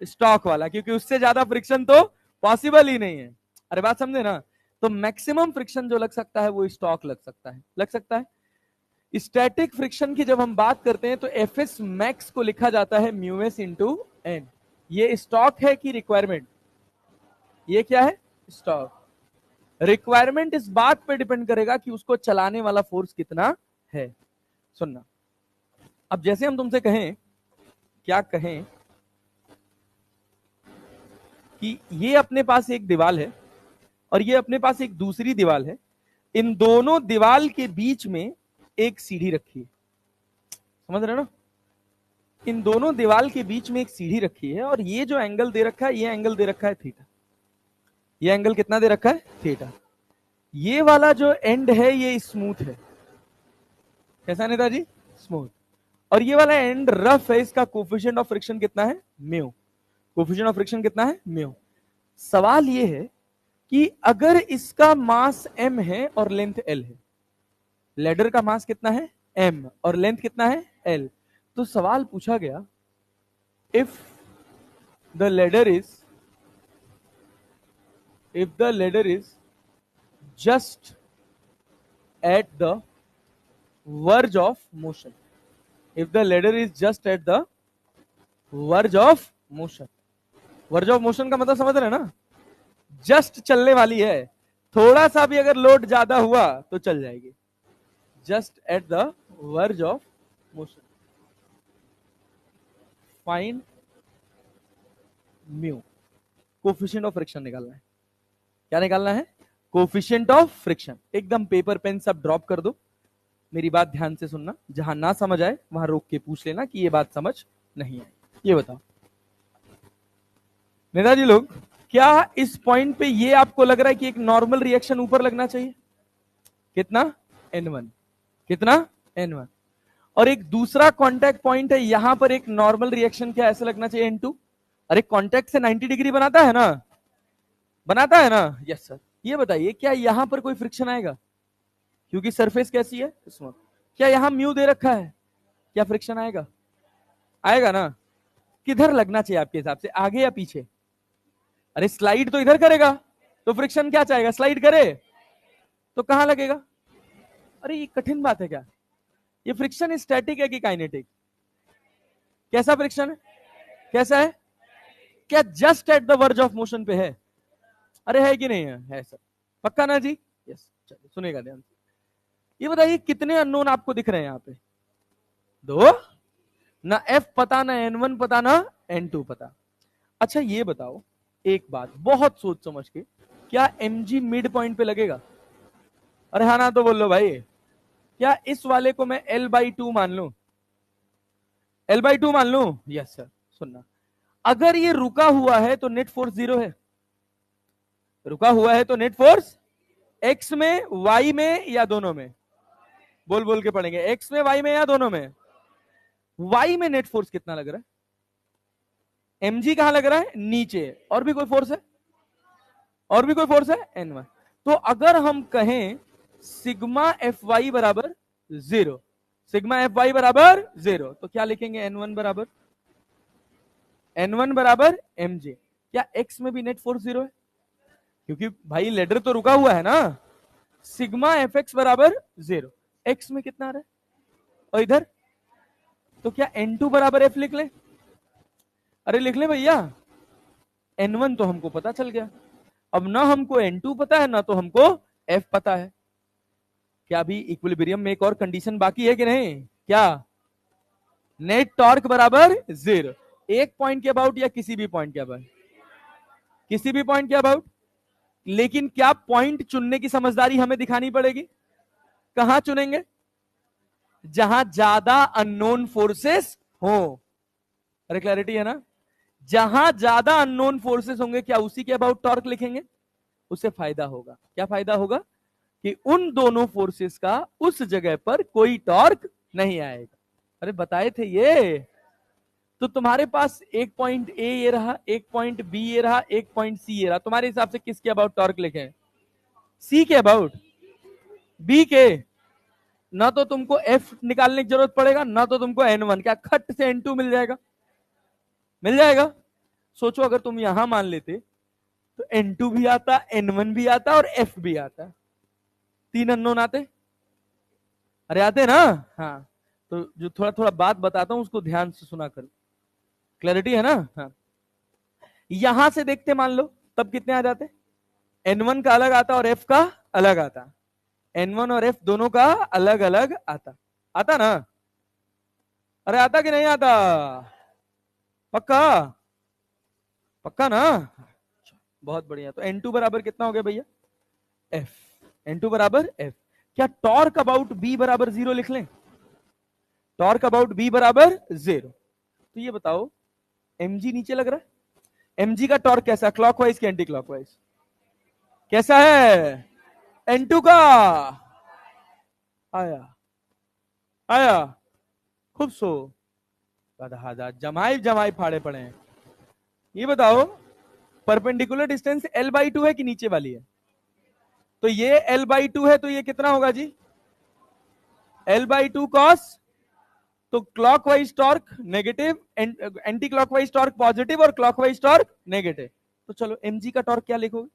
स्टॉक वाला, क्योंकि उससे ज्यादा फ्रिक्शन तो पॉसिबल ही नहीं है। अरे बात समझे ना। तो मैक्सिमम फ्रिक्शन जो लग सकता है वो स्टॉक लग सकता है, लग सकता है। स्टैटिक फ्रिक्शन की जब हम बात करते हैं तो एफ एस मैक्स को लिखा जाता है म्यू एस इंटू एन। ये स्टॉक है कि रिक्वायरमेंट, ये क्या है, स्टॉक। रिक्वायरमेंट इस बात पे डिपेंड करेगा कि उसको चलाने वाला फोर्स कितना है। सुनना, अब जैसे हम तुमसे कहें, क्या कहें कि ये अपने पास एक दीवार है और ये अपने पास एक दूसरी दीवार है, इन दोनों दीवार के बीच में एक सीढ़ी रखी है। समझ रहे हो ना, इन दोनों दीवार के बीच में एक सीढ़ी रखी है और ये जो एंगल दे रखा है, ये एंगल दे रखा है थीटा। ये एंगल कितना दे रखा है, थीटा। ये वाला जो एंड है ये स्मूथ है, कैसा नेताजी, स्मूथ। और ये वाला एंड रफ है, इसका कोफिशिएंट ऑफ फ्रिक्शन कितना है, म्यू। कोफिशिएंट ऑफ फ्रिक्शन कितना है, म्यू। सवाल ये है कि अगर इसका मास m है और लेंथ l है, लेडर का मास कितना है m और लेंथ कितना है l, तो सवाल पूछा गया if the ladder is just at the verge of motion, if the ladder is just at the verge of motion, verge of motion का मतलब समझ रहे हैं ना, जस्ट चलने वाली है, थोड़ा सा भी अगर लोड ज्यादा हुआ तो चल जाएगी, just at the verge of motion. Find mu, coefficient of friction निकालना है। क्या निकालना है, कोफिशिएंट ऑफ फ्रिक्शन। एकदम पेपर पेन सब ड्रॉप कर दो, मेरी बात ध्यान से सुनना, जहां ना समझ आए वहां रोक के पूछ लेना कि ये बात समझ नहीं आई। ये बताओ नेताजी लोग, क्या इस पॉइंट पे ये आपको लग रहा है कि एक नॉर्मल रिएक्शन ऊपर लगना चाहिए, कितना n1, कितना n1, और एक दूसरा कांटेक्ट पॉइंट है यहां पर एक नॉर्मल रिएक्शन क्या ऐसे लगना चाहिए n2। अरे कांटेक्ट से 90 डिग्री बनाता है ना, बनाता है ना, यस सर। ये बताइए क्या यहां पर कोई फ्रिक्शन आएगा, क्योंकि सरफेस कैसी है, स्मूथ। क्या यहां म्यू दे रखा है, क्या फ्रिक्शन आएगा, आएगा ना। किधर लगना चाहिए आपके हिसाब से, आगे या पीछे। अरे स्लाइड तो इधर करेगा तो फ्रिक्शन क्या चाहेगा, स्लाइड करे, तो कहां लगेगा। अरे ये कठिन बात है क्या, ये फ्रिक्शन स्टैटिक है कि काइनेटिक, कैसा फ्रिक्शन है, कैसा है, क्या just at the verge of motion पे है, अरे है कि नहीं है सर, पक्का ना जी, यस। चलिए सुनेगा ध्यान से। ये बताइए कितने अननोन आपको दिख रहे हैं यहाँ पे, दो ना, एफ पता ना n1 पता ना n2 पता। अच्छा ये बताओ एक बात बहुत सोच समझ के, क्या mg मिड पॉइंट पे लगेगा, अरे हाँ ना तो बोल लो भाई। क्या इस वाले को मैं l/2 मान लू, l/2 मान लू, यस सर। सुनना, अगर ये रुका हुआ है तो नेट फोर्स 0 है, रुका हुआ है तो नेट फोर्स x में y में या दोनों में, बोल बोल के पढ़ेंगे, x में y में या दोनों में। y में नेट फोर्स कितना लग रहा है, mg कहां लग रहा है, नीचे, और भी कोई फोर्स है, और भी कोई फोर्स है N1। तो अगर हम कहें सिग्मा Fy बराबर 0, सिग्मा Fy बराबर 0, तो क्या लिखेंगे? N1 बराबर mg। क्या x में भी नेट फोर्स 0 है? क्योंकि भाई लेडर तो रुका हुआ है ना। सिग्मा Fx बराबर 0, x में कितना आ रहा है? और इधर तो क्या N2 बराबर F लिख लें? अरे लिख लें भैया, N1 तो हमको पता चल गया, अब ना हमको N2 पता है ना तो हमको F पता है। क्या अभी इक्विलिब्रियम में एक और कंडीशन बाकी है कि नहीं? क्या? नेट टॉर्क बराबर 0, एक पॉइंट के अबाउट या किसी भी पॉइंट के अबाउट? किसी भी पॉइंट के अबाउट। लेकिन क्या पॉइंट चुनने की समझदारी हमें दिखानी पड़ेगी। कहां चुनेंगे? जहां ज्यादा अननोन फोर्सेस हो। अरे क्लैरिटी है ना? जहां ज्यादा अननोन फोर्सेस होंगे क्या उसी के अबाउट टॉर्क लिखेंगे? उससे फायदा होगा। क्या फायदा होगा? कि उन दोनों फोर्सेस का उस जगह पर कोई टॉर्क नहीं आएगा। अरे बताए थे ये। तो तुम्हारे पास एक पॉइंट ए ये रहा, एक पॉइंट बी ये रहा, एक पॉइंट सी ये रहा, तुम्हारे हिसाब से किसके अबाउट टॉर्क लिखें? सी के अबाउट? बी के? ना तो तुमको एफ निकालने की जरूरत पड़ेगा, ना तो तुमको N1, क्या खट से N2 मिल जाएगा? मिल जाएगा। सोचो अगर तुम यहां मान लेते तो N2 भी आता, N1 भी आता और F भी आता। 3 अननोन आते। अरे आते ना? हाँ। तो जो थोड़ा थोड़ा बात बताता हूं उसको ध्यान से सुना कर। क्लैरिटी है ना? हाँ। यहां से देखते मान लो, तब कितने आ जाते? N1 का अलग आता और F का अलग आता। N1 और F दोनों का अलग अलग आता। आता ना? अरे आता कि नहीं आता? पक्का? पक्का ना? बहुत बढ़िया। तो N2 बराबर कितना हो गया भैया? F। N2 बराबर F। क्या टॉर्क अबाउट B बराबर 0 लिख लें? टॉर्क अबाउट B बराबर 0। तो ये बताओ, mg नीचे लग रहा है, mg का टॉर्क कैसा? क्लॉकवाइज कि एंटी क्लॉकवाइज? कैसा है? N2 का आया, आया। खूब सो जमाई जमाई फाड़े पड़े हैं। ये बताओ, परपेंडिकुलर डिस्टेंस L/2 है कि नीचे वाली है? तो ये L/2 है, तो ये कितना होगा जी? L/2 cos। तो clockwise torque negative, anti clockwise torque positive और क्लॉकवाइज टॉर्क नेगेटिव। तो चलो mg का टॉर्क क्या लिखोगे?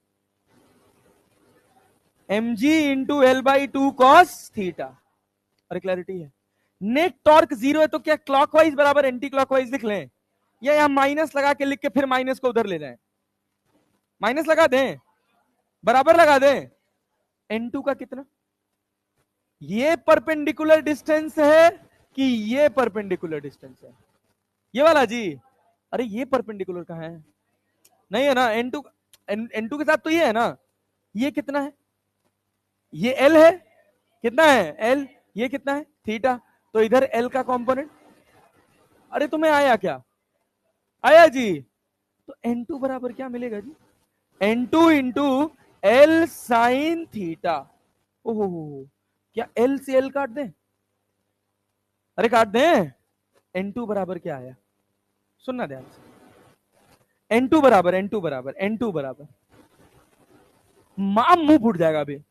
mg into L/2 cos theta. अरे क्लैरिटी है? नेट टॉर्क 0 है तो क्या क्लॉकवाइज बराबर एंटी क्लॉकवाइज लिख लें, या यहां माइनस लगा के लिख के फिर माइनस को उधर ले जाएं? माइनस लगा दें, बराबर लगा दें। N2 का कितना? ये परपेंडिकुलर डिस्टेंस है कि ये परपेंडिकुलर डिस्टेंस है? ये वाला जी। अरे ये परपेंडिकुलर कहां है? नहीं है ना? N2 के साथ तो ये है ना। ये कितना है? ये L है। कितना है L? ये कितना है? थीटा। तो इधर L का कंपोनेंट। अरे तुम्हें आया क्या? आया जी। तो N2 बराबर क्या मिलेगा जी? N2 into L sine theta. ओहो, क्या L से L काट दें? अरे काट दें। N2 बराबर क्या आया? सुनना ध्यान से। N2 बराबर मां मुंह फूट जाएगा अभी।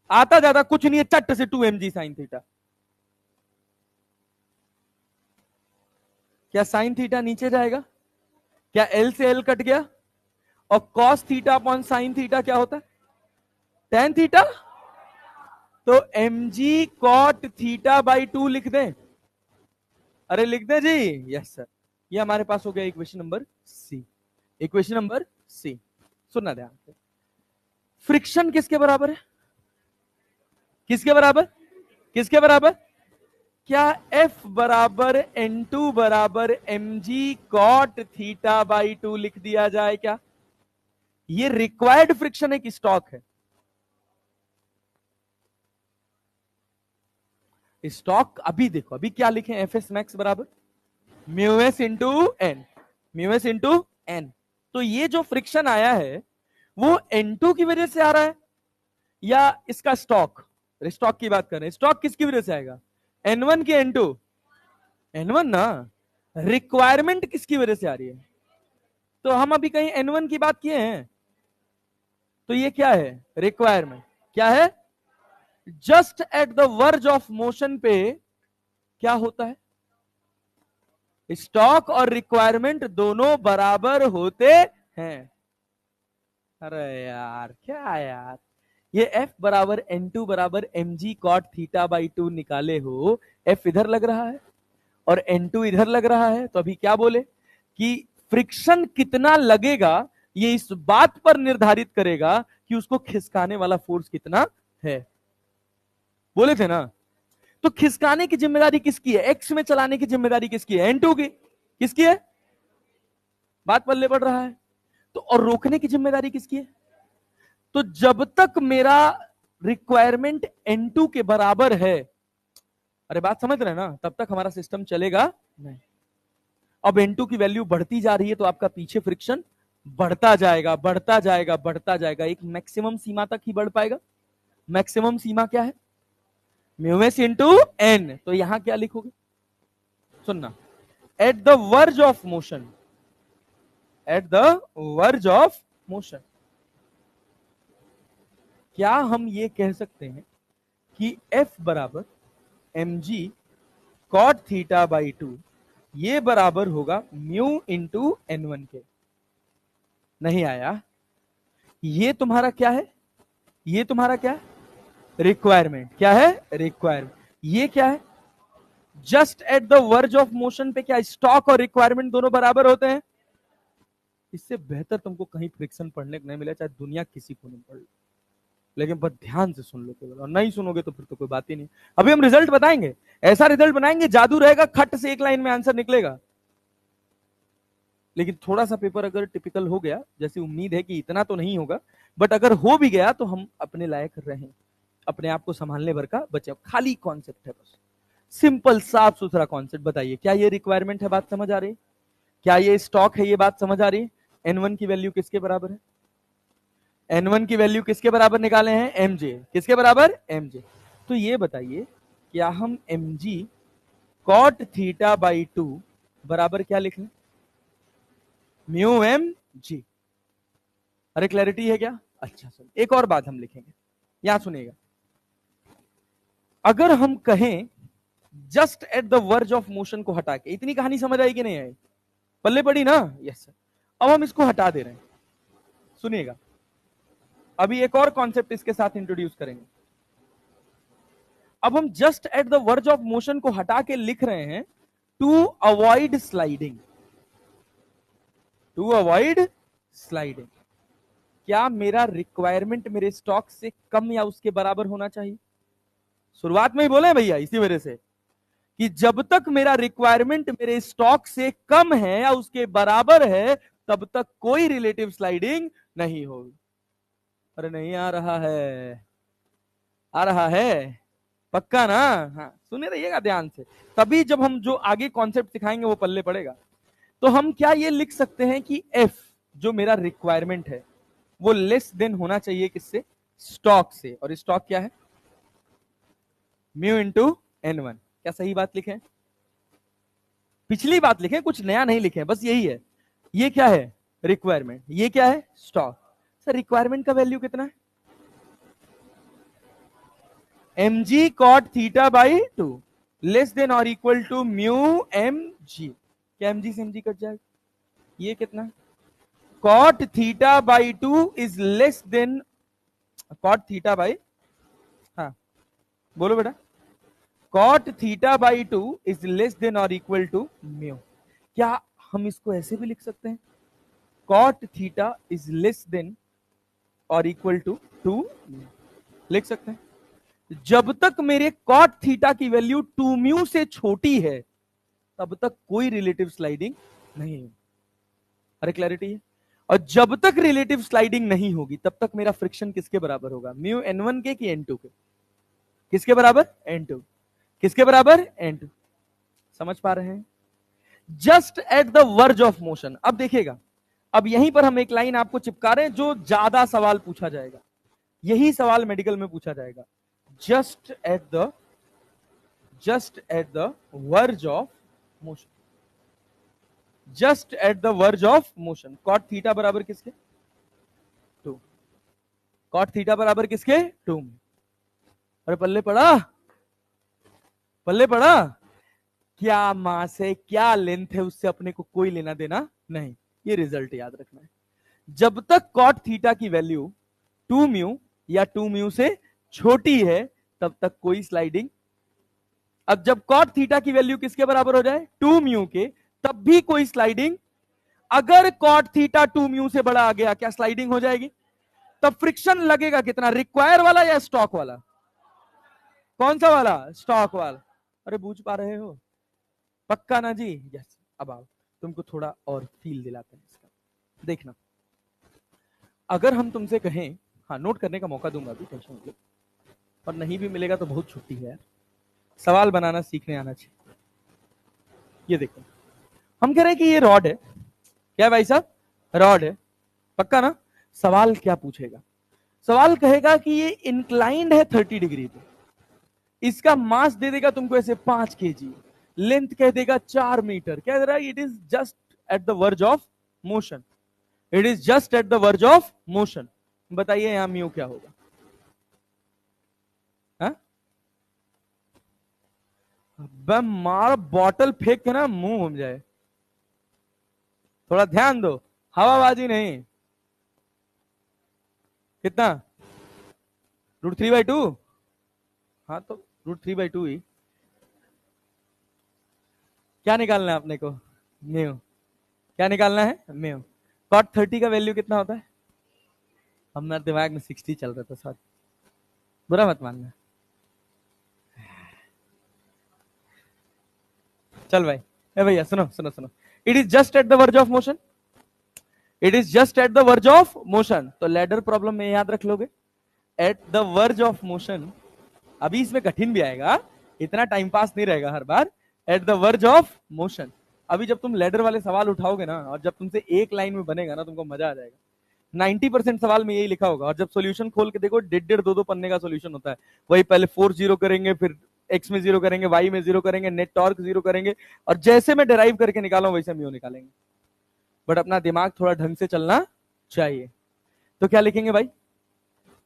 आता ज्यादा कुछ नहीं है, चट से 2mg साइन थीटा। क्या साइन थीटा नीचे जाएगा? क्या L से L कट गया? और cos theta upon sine theta क्या होता है? Tan theta. तो mg कॉट थीटा बाई 2 लिख दें? अरे लिख दें जी? Yes sir. ये हमारे पास हो गया equation number C. Equation number C. सुनना ध्यान से। फ्रिक्शन किसके बराबर है? किसके बराबर? किसके बराबर? क्या F बराबर N2 बराबर mg कॉट थीटा बाई 2 लिख दिया जाए क्या? ये रिक्वायर्ड फ्रिक्शन एक स्टॉक है। स्टॉक अभी देखो, अभी क्या लिखें? Fs मैक्स बराबर म्यूएस इंटू एन, म्यूएस इंटू एन। तो ये जो फ्रिक्शन आया है वो N2 की वजह से आ रहा है या इसका स्टॉक? स्टॉक की बात कर रहे हैं। स्टॉक किसकी वजह से आएगा? N1 के N2? N1 ना। रिक्वायरमेंट किसकी वजह से आ रही है? तो हम अभी कहीं N1 की बात किए हैं? तो ये क्या है? रिक्वायरमेंट। क्या है? Just at the verge of motion पे क्या होता है? स्टॉक और रिक्वायरमेंट दोनों बराबर होते हैं। अरे यार क्या यार, ये F बराबर N2 बराबर mg cot थीटा बाई 2 निकाले हो, F इधर लग रहा है और N2 इधर लग रहा है, तो अभी क्या बोले कि फ्रिक्शन कितना लगेगा ये इस बात पर निर्धारित करेगा कि उसको खिसकाने वाला फोर्स कितना है। बोले थे ना? तो खिसकाने की जिम्मेदारी किसकी है? एक्स में चलाने की जिम्मेदारी किसकी है? N2 की। किसकी है? बात पल्ले पड़ रहा है। तो और रोकने की जिम्मेदारी किसकी है? तो जब तक मेरा रिक्वायरमेंट N2 के बराबर है, अरे बात समझ रहे हैं ना, तब तक हमारा सिस्टम चलेगा नहीं। अब N2 की वैल्यू बढ़ती जा रही है तो आपका पीछे फ्रिक्शन बढ़ता जाएगा, बढ़ता जाएगा, बढ़ता जाएगा, एक मैक्सिमम सीमा तक ही बढ़ पाएगा। मैक्सिमम सीमा क्या है? म्यूएस इंटू एन। तो यहां क्या लिखोगे? सुनना, at the verge of motion, at the verge of motion, क्या हम ये कह सकते हैं कि F बराबर mg cot थीटा बाई 2 ये बराबर होगा म्यू इंटू N1 के? नहीं आया। ये तुम्हारा क्या है? ये तुम्हारा क्या है? रिक्वायरमेंट। क्या है? रिक्वायरमेंट। ये क्या है? Just at the verge of motion पे क्या स्टॉक और रिक्वायरमेंट दोनों बराबर होते हैं? इससे बेहतर तुमको कहीं फ्रिक्शन पढ़ने को नहीं मिला, चाहे दुनिया किसी को नहीं पढ़ लो, लेकिन बस ध्यान से सुन लो केवल, और नहीं सुनोगे तो फिर तो कोई बात ही नहीं। अभी हम रिजल्ट बताएंगे, ऐसा रिजल्ट बनाएंगे जादू रहेगा, खट से एक लाइन में आंसर निकलेगा। लेकिन थोड़ा सा पेपर अगर टिपिकल हो गया, जैसी उम्मीद है कि इतना तो नहीं होगा, बट अगर हो भी गया तो हम अपने लायक रहें, अपने आप को संभालने भर का बचे। खाली कॉन्सेप्ट है बस, सिंपल साफ सुथरा कॉन्सेप्ट। बताइए, क्या ये रिक्वायरमेंट है? बात समझ आ रही? क्या ये स्टॉक है? ये बात समझ आ रही? N1 की वैल्यू किसके बराबर है? N1 की वैल्यू किसके बराबर निकाले हैं? mj। किसके बराबर? mj। तो ये बताइए, क्या हम mg cot थीटा बाई 2 बराबर क्या लिख लें? Mu mg। अरे क्लैरिटी है क्या? अच्छा सुन, एक और बात हम लिखेंगे, यहां सुनिएगा। अगर हम कहें just at the verge of motion को हटा के, इतनी कहानी समझ आई कि नहीं आई? पल्ले पड़ी ना? Yes sir. अब हम इसको हटा दे रहे हैं, सुनिएगा। अभी एक और कॉन्सेप्ट इसके साथ इंट्रोड्यूस करेंगे। अब हम just at the verge of motion को हटा के लिख रहे हैं to avoid sliding. To avoid sliding. क्या मेरा रिक्वायरमेंट मेरे स्टॉक से कम या उसके बराबर होना चाहिए? शुरुआत में ही बोले भैया, इसी वजह से कि जब तक मेरा रिक्वायरमेंट मेरे स्टॉक से कम है या उसके बराबर है, तब तक कोई रिलेटिव स्लाइडिंग नहीं होगी। अरे नहीं आ रहा है? आ रहा है पक्का ना? हाँ सुने रहिएगा ध्यान से, तभी जब हम जो आगे कॉन्सेप्ट सिखाएंगे वो पल्ले पड़ेगा। तो हम क्या ये लिख सकते हैं कि F जो मेरा रिक्वायरमेंट है वो लेस देन होना चाहिए किससे? स्टॉक से। और स्टॉक क्या है? Mu into N1। क्या सही बात लिखे? पिछली बात लिखे, कुछ नया नहीं लिखे, बस यही है। ये क्या है? रिक्वायरमेंट। ये क्या है? स्टॉक। सर रिक्वायरमेंट का वैल्यू कितना है? mg cot theta by 2 less than और इक्वल टू म्यू mg। क्या mg से mg कट जाएगा? ये कितना? cot theta by 2 is less then cot theta by, हाँ बोलो बेटा, cot theta by 2 is less than और इक्वल टू म्यू। क्या हम इसको ऐसे भी लिख सकते हैं? cot theta is less than और इक्वल टू 2 लिख सकते हैं। जब तक मेरे कॉट थीटा की वैल्यू 2 म्यू से छोटी है, तब तक कोई रिलेटिव स्लाइडिंग नहीं है। अरे क्लैरिटी है? और जब तक रिलेटिव स्लाइडिंग नहीं होगी, तब तक मेरा फ्रिक्शन किसके बराबर होगा? म्यू N1 के कि N2 के? किसके बराबर? N2। किसके बराबर? N2। समझ पा रहे हैं? Just at the verge of motion. अब देखिएगा, अब यहीं पर हम एक लाइन आपको चिपका रहे हैं जो ज्यादा सवाल पूछा जाएगा, यही सवाल मेडिकल में पूछा जाएगा। just at the verge of motion, just at the verge of motion, cot theta बराबर किसके? 2। कॉट थीटा बराबर किसके? 2 म्यू। अरे पल्ले पड़ा, पल्ले पड़ा। क्या मास है, क्या लेंथ है, उससे अपने को कोई लेना देना नहीं। ये रिजल्ट याद रखना है। जब तक कॉट थीटा की वैल्यू 2 म्यू या 2 म्यू से छोटी है तब तक कोई स्लाइडिंग। अब जब कॉट थीटा की वैल्यू किसके बराबर हो जाए? 2 म्यू के, तब भी कोई स्लाइडिंग। अगर कॉट थीटा 2 म्यू से बड़ा आ गया, क्या स्लाइडिंग हो जाएगी? तब फ्रिक्शन लगेगा कितना? रिक्वायर वाला या स्टॉक वाला? कौन सा वाला? स्टॉक वाला। अरे बूझ पा रहे हो? पक्का ना जी? यस। अब आओ तुमको थोड़ा और फील दिलाते हैं इसका। देखना, अगर हम तुमसे कहें, हाँ नोट करने का मौका दूंगा अभी, टेंशन मत लो, और नहीं भी मिलेगा तो बहुत छुट्टी है यार, सवाल बनाना सीखने आना चाहिए। ये देखो, हम कह रहे हैं कि ये रॉड है। क्या है भाई साहब? रॉड है, पक्का ना? सवाल क्या पूछेगा? सवाल कहेगा कि ये इंक्लाइंड है 30 डिग्री पे, इसका मास दे देगा तुमको ऐसे 5 kg, लेंथ कह देगा 4 मीटर, क्या दे रहा है? It is just at the verge of motion, it is just at the verge of motion. बताइए यहां म्यू क्या होगा? मार बॉटल फेंक के ना मुंह घूम जाए। थोड़ा ध्यान दो, हवाबाजी नहीं। कितना? √3/2। हाँ तो √3/2 ही। क्या निकालना है अपने को? म्यू। क्या निकालना है? म्यू। कॉट 30 का वैल्यू कितना होता है? हमारे दिमाग में 60 चल रहा था सर, बुरा मत मानना। चल भाई, ए भैया सुनो सुनो सुनो, it is just at the verge of motion, it is just at the verge of motion. तो लैडर प्रॉब्लम में याद रख लोगे, eight the verge of motion. अभी इसमें कठिन भी आएगा, इतना टाइम पास नहीं रहेगा हर बार। At the verge of motion. अभी जब तुम लैडर वाले सवाल उठाओगे ना, और जब तुमसे एक लाइन में बनेगा ना, तुमको मजा आ जाएगा। 90% सवाल में यही लिखा होगा, और जब सॉल्यूशन खोल के देखो 1.5 2 पन्ने का सॉल्यूशन होता है। वही पहले 4 जीरो करेंगे, फिर एक्स में जीरो करेंगे, वाई में जीरो करेंगे, नेट टॉर्क जीरो करेंगे, और जैसे मैं डिराइव करके निकाला वैसे म्यू निकालेंगे। बट अपना दिमाग थोड़ा ढंग से चलना चाहिए। तो क्या लिखेंगे भाई?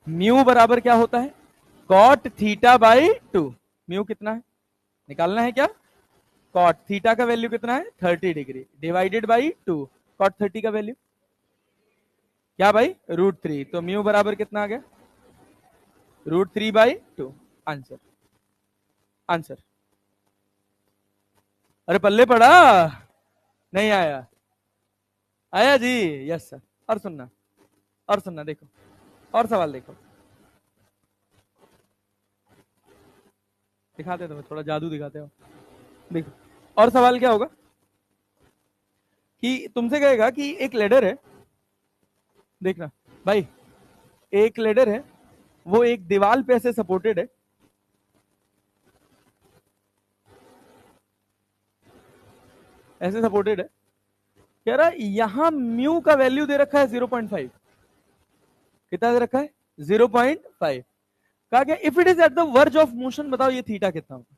म्यू बराबर क्या होता है? Cot theta by 2। म्यू कितना है निकालना है? क्या? कॉट थीटा का वैल्यू कितना है? 30 डिग्री डिवाइडेड बाई 2। कॉट 30 का वैल्यू क्या भाई? √3। तो म्यू बराबर कितना आ गया? √3/2। Answer, answer. अरे पल्ले पड़ा? नहीं आया? आया जी? Yes sir. और सुनना, और सुनना, देखो और सवाल देखो, दिखाते तो थोड़ा जादू दिखाते हो। देखो और सवाल क्या होगा कि तुमसे कहेगा कि एक लेडर है, देखना भाई, एक लेडर है, वो एक दीवार पे ऐसे सपोर्टेड है, ऐसे सपोर्टेड है। कह रहा है यहां म्यू का वैल्यू दे रखा है 0.5। कितना दे रखा है? 0.5। कहा गया if it is eight the verge of motion, बताओ ये थीटा कितना होगा?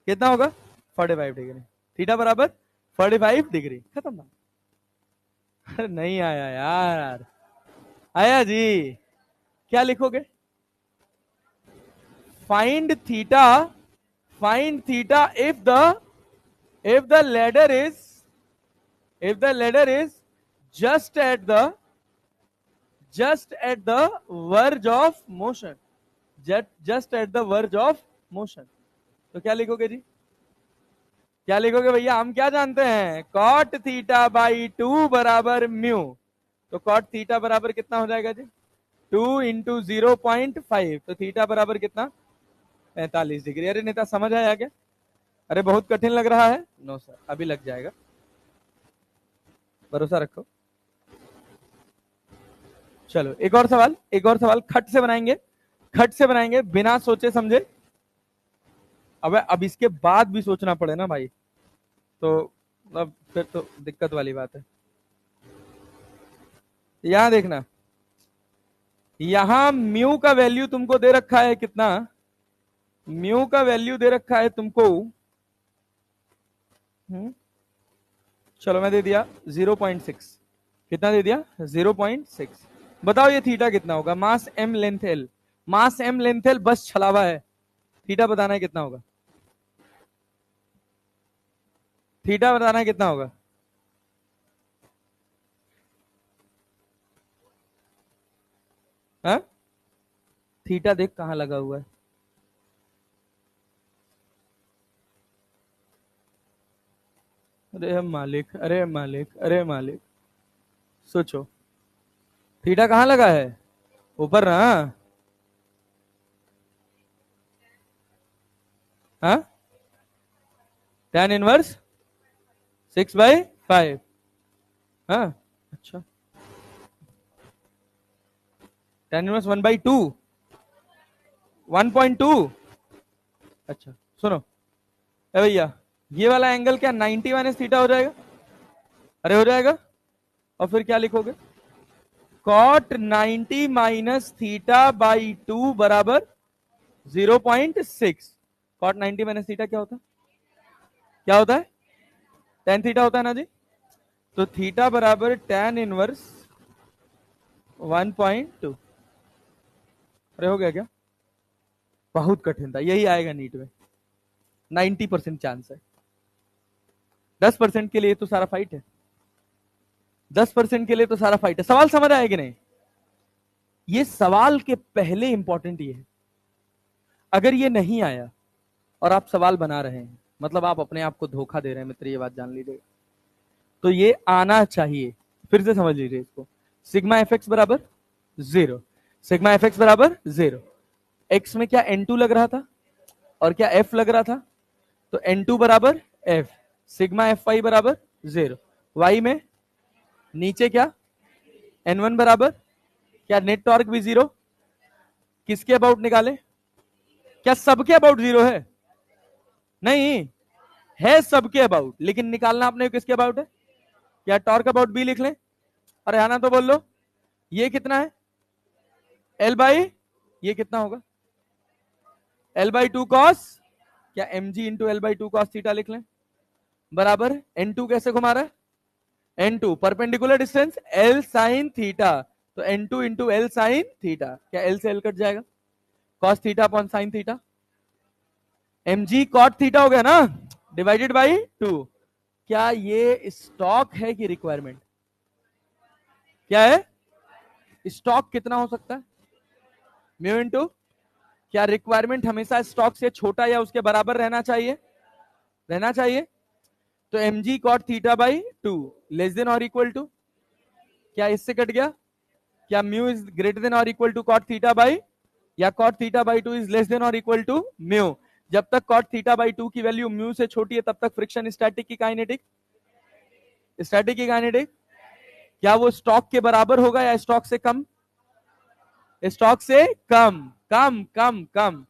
कितना होगा? 45 डिग्री। थीटा बराबर 45 डिग्री। खत्म बात। अरे नहीं आया यार? आया जी? क्या लिखोगे? Find theta, find theta if the ladder is, if the ladder is just at the verge of motion, just at the verge of motion। तो क्या लिखोगे जी? क्या लिखोगे भैया? हम क्या जानते हैं? कॉट थीटा बाई 2 बराबर म्यू। तो कॉट थीटा बराबर कितना हो जाएगा जी? 2 इंटू 0.5। तो थीटा बराबर कितना? 45 डिग्री। अरे नेता समझ आया क्या? अरे बहुत कठिन लग रहा है? नो सर, अभी लग जाएगा, भरोसा रखो। चलो एक और सवाल, एक और सवाल खट से बनाएंगे, खट से बनाएंगे, बिना सोचे समझे। अब इसके बाद भी सोचना पड़े ना भाई, तो अब फिर तो दिक्कत वाली बात है। यहां देखना, यहां म्यू का वैल्यू तुमको दे रखा है कितना? म्यू का वैल्यू दे रखा है तुमको, चलो मैं दे दिया 0.6। कितना दे दिया? 0.6। बताओ ये थीटा कितना होगा? मास m लेंथ l, मास m लेंथ l बस छलावा है, थीटा बताना है कितना होगा, थीटा बताना है कितना होगा। हाँ, थीटा देख कहां लगा हुआ है। अरे मालिक, अरे मालिक, अरे मालिक, सोचो थीटा कहां लगा है, ऊपर ना। हाँ, tan इनवर्स 6/5। हाँ, अच्छा, tan इनवर्स 1/2, 1.2। अच्छा सुनो, ए भैया, ये वाला एंगल क्या 90 माइनस थीटा हो जाएगा? अरे हो जाएगा। और फिर क्या लिखोगे? कॉट 90 माइनस थीटा बाई 2 बराबर 0.6। कॉट 90 माइनस थीटा क्या होता है? क्या होता है? tan थीटा होता है ना जी। तो थीटा बराबर tan इनवर्स 1.2। अरे हो गया क्या? बहुत कठिन था, यही आएगा नीट में, 90% चांस है। 10% के लिए तो सारा फाइट है, 10% के लिए तो सारा फाइट है। सवाल समझ आया कि नहीं? ये सवाल के पहले इंपॉर्टेंट ये है, अगर ये नहीं आया और आप सवाल बना रहे हैं, मतलब आप अपने आप को धोखा दे रहे हैं मित्र, ये बात जान लीजिए। तो ये आना चाहिए, फिर से समझ लीजिए इसको। सिग्मा एफ एक्स बराबर 0, सिग्मा एफ एक्स बराबर 0। एक्स में क्या n2 लग रहा था और क्या f लग रहा था, तो n2 बराबर f, सिग्मा एफ वाई बराबर 0। y में नीचे क्या n1 बराबर क्या, नेट टॉर्क भी 0। किसके अबाउट निकाले? क्या सबके अबाउट 0 है? नहीं है, सबके अबाउट, लेकिन निकालना आपने किसके अबाउट है? क्या टॉर्क अबाउट बी लिख लें? अरे आना तो बोल लो। ये कितना है? एल बाई, ये कितना होगा? एल बाई टू कॉस, क्या M G into L by two cos theta लिख लें, बराबर एन टू कैसे घुमा रहा है, N two perpendicular distance L sine theta, तो N two into L sine theta, क्या एल से एल कट जाएगा, cos theta upon sine theta, M G cot theta हो गया ना, डिवाइडेड बाई 2। क्या ये स्टॉक है कि रिक्वायरमेंट? क्या है? स्टॉक कितना हो सकता है? म्यू इंटू, क्या रिक्वायरमेंट हमेशा स्टॉक से छोटा या उसके बराबर रहना चाहिए? रहना चाहिए। तो M G cot theta by 2 less than और इक्वल टू, क्या इससे कट गया, क्या म्यू इज ग्रेटर देन और equal to cot theta by, या cot theta by 2 is less than और इक्वल टू म्यू। जब तक कॉट थीटा बाई 2 की वैल्यू म्यू से छोटी है तब तक फ्रिक्शन स्टैटिक की काइनेटिक, स्टैटिक की काइनेटिक, क्या वो स्टॉक के बराबर होगा या स्टॉक से कम? स्टॉक से कम, कम कम कम,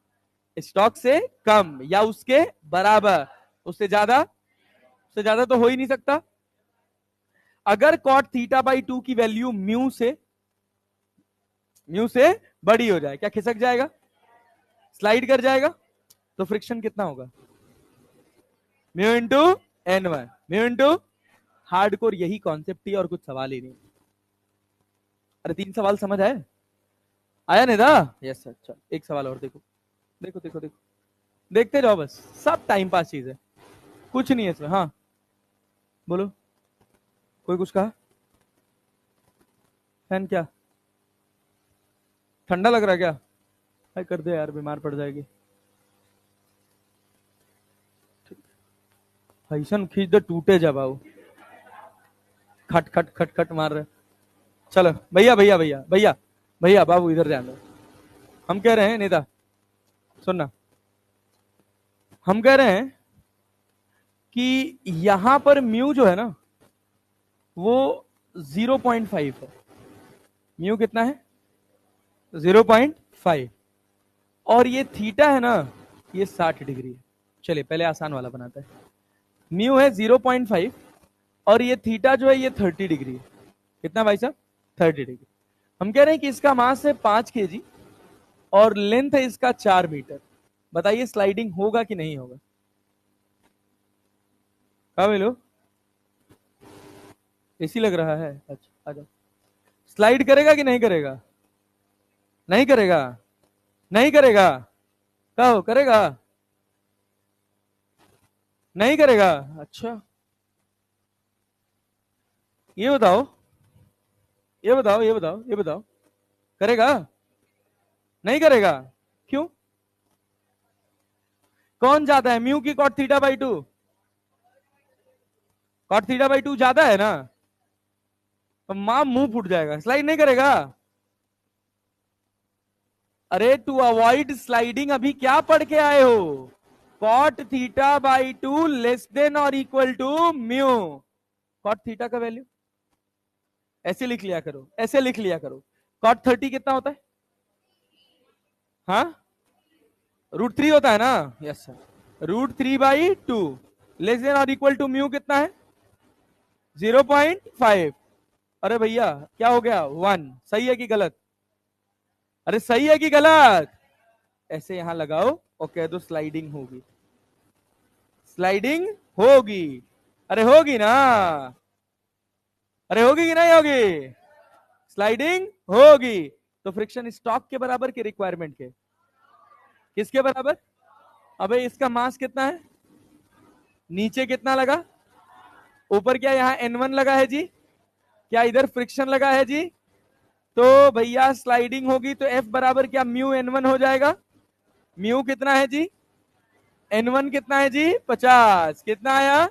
स्टॉक से कम या उसके बराबर, उससे ज्यादा, उससे ज्यादा तो हो ही नहीं सकता। अगर कॉट थीटा बाई 2 की वैल्यू म्यू से बड़ी हो जाए, क्या खिसक जाएगा, स्लाइड कर जाएगा, तो फ्रिक्शन कितना होगा? Mu into n1, mu into, hardcore यही कॉन्सेप्ट ही और कुछ सवाल ही नहीं। अरे 3 सवाल समझ आए? आया नहीं था? यस सर, चल एक सवाल और देखो, देखो देखो देखो, देखते जाओ बस, सब टाइम पास चीज है, कुछ नहीं है इसमें। हाँ बोलो, कोई कुछ कहा? फैन क्या ठंडा लग रहा है क्या? हाय कर दे यार, बीमार पड़ जाएगी। फैशन खींच दे, टूटे जा बाबू, खट खट खट खट मार रहे। चलो भैया भैया भैया भैया भैया, बाबू इधर ध्यान दो। हम कह रहे हैं नेता, सुनना, हम कह रहे हैं कि यहां पर म्यू जो है ना वो 0.5 है। म्यू कितना है? 0.5। और ये थीटा है ना, ये 60 डिग्री है। चलिए पहले आसान वाला बनाते हैं। म्यू है 0.5 और ये थीटा जो है ये 30 डिग्री है। कितना भाई साहब? 30 डिग्री। हम कह रहे हैं कि इसका मास है 5 kg और लेंथ है इसका 4 मीटर। बताइए स्लाइडिंग होगा कि नहीं होगा? कहा मिलो, एसी लग रहा है? अच्छा आ जाओ। स्लाइड करेगा कि नहीं करेगा? नहीं करेगा? नहीं करेगा? कहो करेगा? नहीं करेगा? अच्छा, ये बताओ, ये बताओ, ये बताओ, ये बताओ, करेगा? नहीं करेगा? क्यों? कौन ज्यादा है, म्यू की cot theta by two? Cot theta by two ज्यादा है ना? तो मां मुंह फूट जाएगा, स्लाइड नहीं करेगा। अरे टू अवॉइड स्लाइडिंग अभी क्या पढ़ के आए हो? Cot theta by two less than और equal to mu. Cot theta का वैल्यू ऐसे लिख लिया करो, ऐसे लिख लिया करो। कॉट 30 कितना होता है? हाँ, √3 होता है ना? Yes sir. √3/2 लेस देन और इक्वल टू म्यू कितना है? 0.5। अरे भैया क्या हो गया, 1। सही है कि गलत? अरे सही है कि गलत? ऐसे यहां लगाओ और कह दो स्लाइडिंग होगी, स्लाइडिंग होगी। अरे होगी ना? अरे होगी कि नहीं होगी? स्लाइडिंग होगी। तो फ्रिक्शन स्टॉक के बराबर के रिक्वायरमेंट के? किसके बराबर? अबे इसका मास कितना है? नीचे कितना लगा? ऊपर क्या यहाँ N1 लगा है जी? क्या इधर फ्रिक्शन लगा है जी? तो भैया स्लाइडिंग होगी तो F बराबर क्या म्यू N1 हो जाएगा। म्यू कितना है जी? N1 कितना है जी? 50। कितना आया?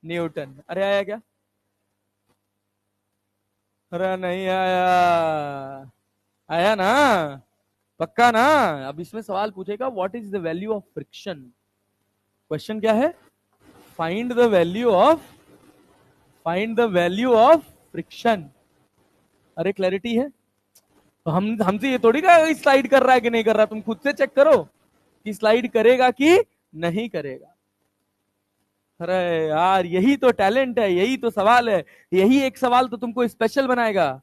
न्यूटन। अरे आया क्या? अरे नहीं आया? आया ना? पक्का ना? अब इसमें सवाल पूछेगा what is the value of friction. Question क्या है? Find the value of, find the value of friction. अरे क्लैरिटी है? तो हम हमसे ये थोड़ी का स्लाइड कर रहा है कि नहीं कर रहा, तुम खुद से चेक करो कि स्लाइड करेगा कि नहीं करेगा। अरे यार यही तो टैलेंट है, यही तो सवाल है, यही एक सवाल तो तुमको स्पेशल बनाएगा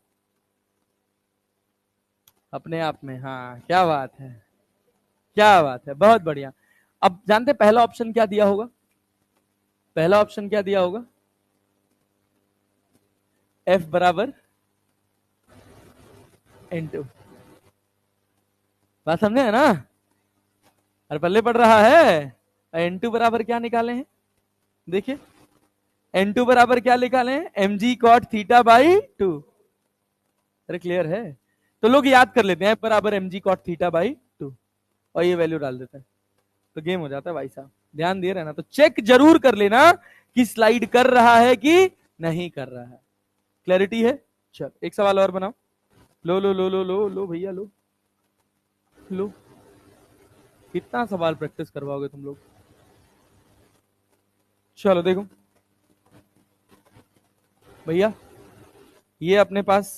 अपने आप में। हाँ क्या बात है, क्या बात है, बहुत बढ़िया। अब जानते पहला ऑप्शन क्या दिया होगा? पहला ऑप्शन क्या दिया होगा? F बराबर N2। बात समझे है ना? अरे पल्ले पड़ रहा है। N2 बराबर क्या निकाले हैं? देखिए N2 बराबर क्या निकाले हैं? mg cot theta by 2। अरे क्लियर है? तो लोग याद कर लेते हैं F बराबर mg cot थीटा बाई 2 और ये वैल्यू डाल देते हैं तो गेम हो जाता है भाई साहब। ध्यान दे रहे हैं ना? तो चेक जरूर कर लेना कि स्लाइड कर रहा है कि नहीं कर रहा है। क्लैरिटी है? चल एक सवाल और बनाओ। लो लो लो लो लो लो भैया लो लो। कितना सवाल प्रैक्टिस करवाओगे तुम लोग? चलो देखो भैया, ये अपने पास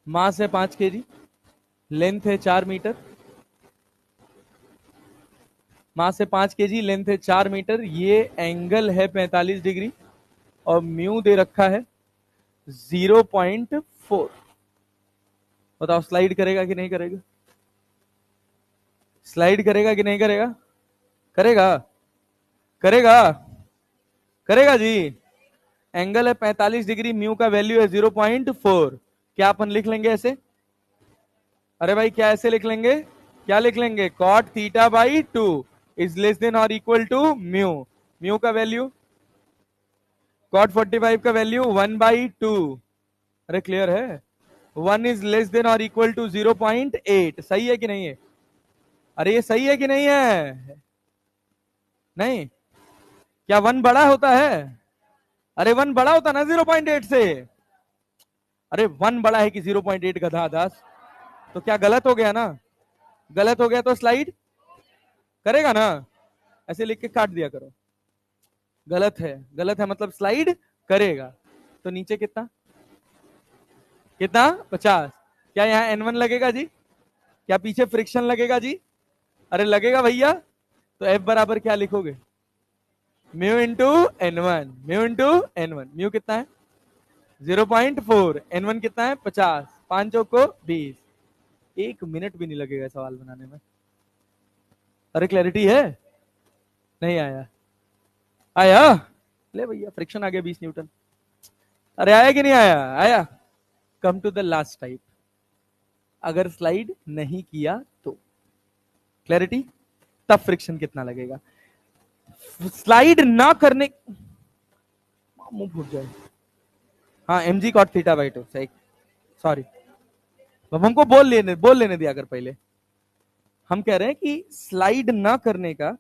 मास है 5 kg, लेंथ है 4 मीटर। मास है 5 kg, लेंथ है 4 मीटर, ये एंगल है 45 डिग्री और म्यू दे रखा है 0.4। बताओ स्लाइड करेगा कि नहीं करेगा? स्लाइड करेगा कि नहीं करेगा? करेगा? करेगा? करेगा जी। एंगल है 45 डिग्री, म्यू का वैल्यू है 0.4। क्या अपन लिख लेंगे ऐसे? अरे भाई क्या ऐसे लिख लेंगे? क्या लिख लेंगे? Cot theta by 2 is less than और इक्वल टू म्यू। म्यू का वैल्यू, कॉट 45 का वैल्यू 1/2। अरे क्लियर है? 1 इज लेस देन और इक्वल टू 0.8। सही है कि नहीं है? अरे ये सही है कि नहीं है? नहीं? क्या 1 बड़ा होता है? अरे 1 बड़ा होता ना 0.8 से। अरे 1 बड़ा है कि 0.8 गधा दास? तो क्या गलत हो गया ना? गलत हो गया तो स्लाइड करेगा ना? ऐसे लिख के काट दिया करो। गलत है, गलत है मतलब स्लाइड करेगा। तो नीचे कितना? कितना? 50। क्या यहाँ N1 लगेगा जी? क्या पीछे फ्रिक्शन लगेगा जी? अरे लगेगा भैया। तो F बराबर क्या लिखोगे? Mu into N1। Mu into N1। Mu कितना है? 0.4। N1 कितना है? 50। 5 चौक को 20। 1 मिनट भी नहीं लगेगा सवाल बनाने में। अरे क्लैरिटी है? नहीं आया? आया? ले भैया फ्रिक्शन आ गया 20 न्यूटन। अरे आया कि नहीं आया? आया? Come to the last type, अगर स्लाइड नहीं किया तो क्लैरिटी, तब फ्रिक्शन कितना लगेगा। स्लाइड ना करने, मुंह फूट जाए। हाँ mg cot थीटा बाई 2, सही, सॉरी, अब हमको बोल लेने दिया अगर पहले। हम कह रहे हैं कि स्लाइड ना करने का,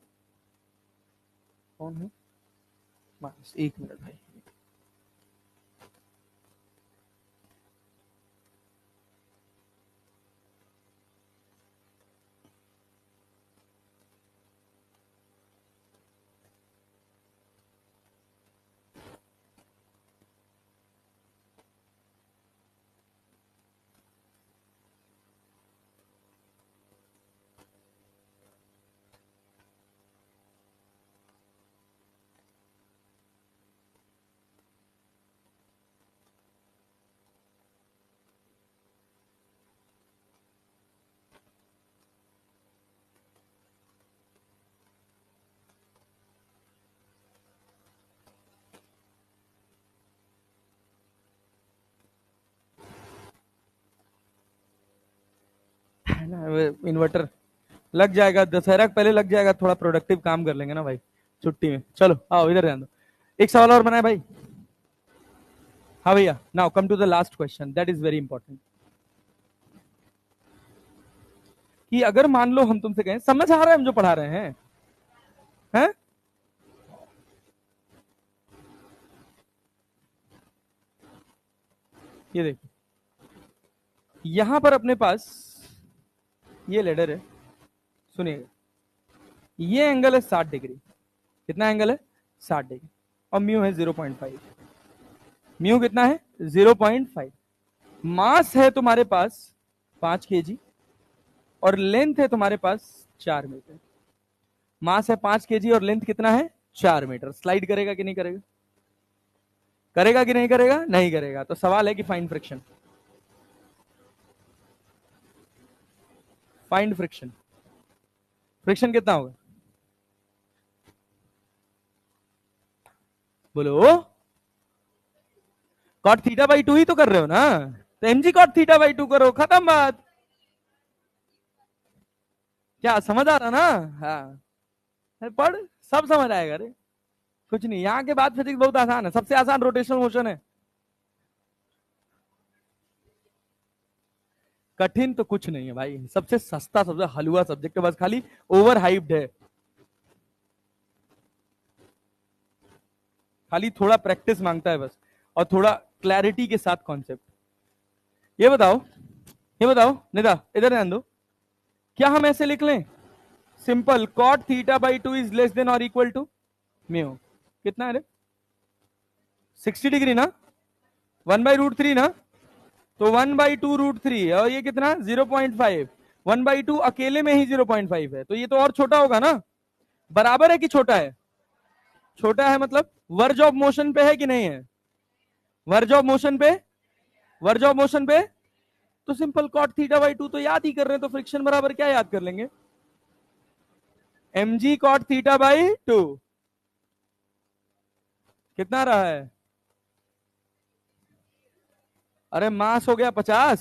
कौन है, एक मिनट भाई, है ना, इन्वर्टर लग जाएगा, दशहरा के पहले लग जाएगा, थोड़ा प्रोडक्टिव काम कर लेंगे ना भाई छुट्टी में। चलो आओ इधर ध्यान दो, एक सवाल और बनाए भाई। हाँ भैया, now come to the last question, that is very important. कि अगर मान लो हम तुमसे कहें, समझ आ रहा है हम जो पढ़ा रहे हैं, हैं? ये देखो, यहां पर अपने पास ये लेडर है, सुनिएगा, ये एंगल है 60 डिग्री, कितना एंगल है 60 डिग्री, और म्यू है 0.5, म्यू कितना है 0.5, मास है तुम्हारे पास 5 kg और लेंथ है तुम्हारे पास 4 मीटर। मास है 5 kg और लेंथ कितना है 4 मीटर। स्लाइड करेगा कि नहीं करेगा, करेगा कि नहीं करेगा, नहीं करेगा। तो सवाल है कि find friction, find friction, friction कितना होगा बोलो। कॉट थीटा बाई 2 ही तो कर रहे हो ना, तो mg कॉट थीटा बाई 2 करो, खत्म बात। क्या समझ आ रहा ना? हाँ, पढ़, सब समझ आएगा रे, कुछ नहीं। यहाँ के बाद फिजिक्स बहुत आसान है, सबसे आसान रोटेशनल मोशन है। कठिन तो कुछ नहीं है भाई, सबसे सस्ता, सबसे हलवा सब्जेक्ट है, बस खाली ओवर हाइप्ड है, खाली थोड़ा प्रैक्टिस मांगता है बस, और थोड़ा क्लैरिटी के साथ कॉन्सेप्ट। ये बताओ, ये बताओ निदा, इधर ध्यान दो, क्या हम ऐसे लिख लें simple, cot theta by 2 is less than और इक्वल टू म्यू, कितना है रे 60 डिग्री ना, 1/√3 ना, तो 1/2√3, और ये कितना 0.5, 1/2 अकेले में ही 0.5 है, तो ये तो और छोटा होगा ना, बराबर है कि छोटा है, छोटा है, मतलब वर्ज ऑफ मोशन पे है कि नहीं है, वर्ज ऑफ मोशन पे, वर्ज ऑफ मोशन पे, तो सिंपल कॉट थीटा बाई 2 तो याद ही कर रहे हैं, तो फ्रिक्शन बराबर क्या याद कर लेंगे, mg कॉट थीटा बाई 2, कितना रहा है, अरे मास हो गया 50,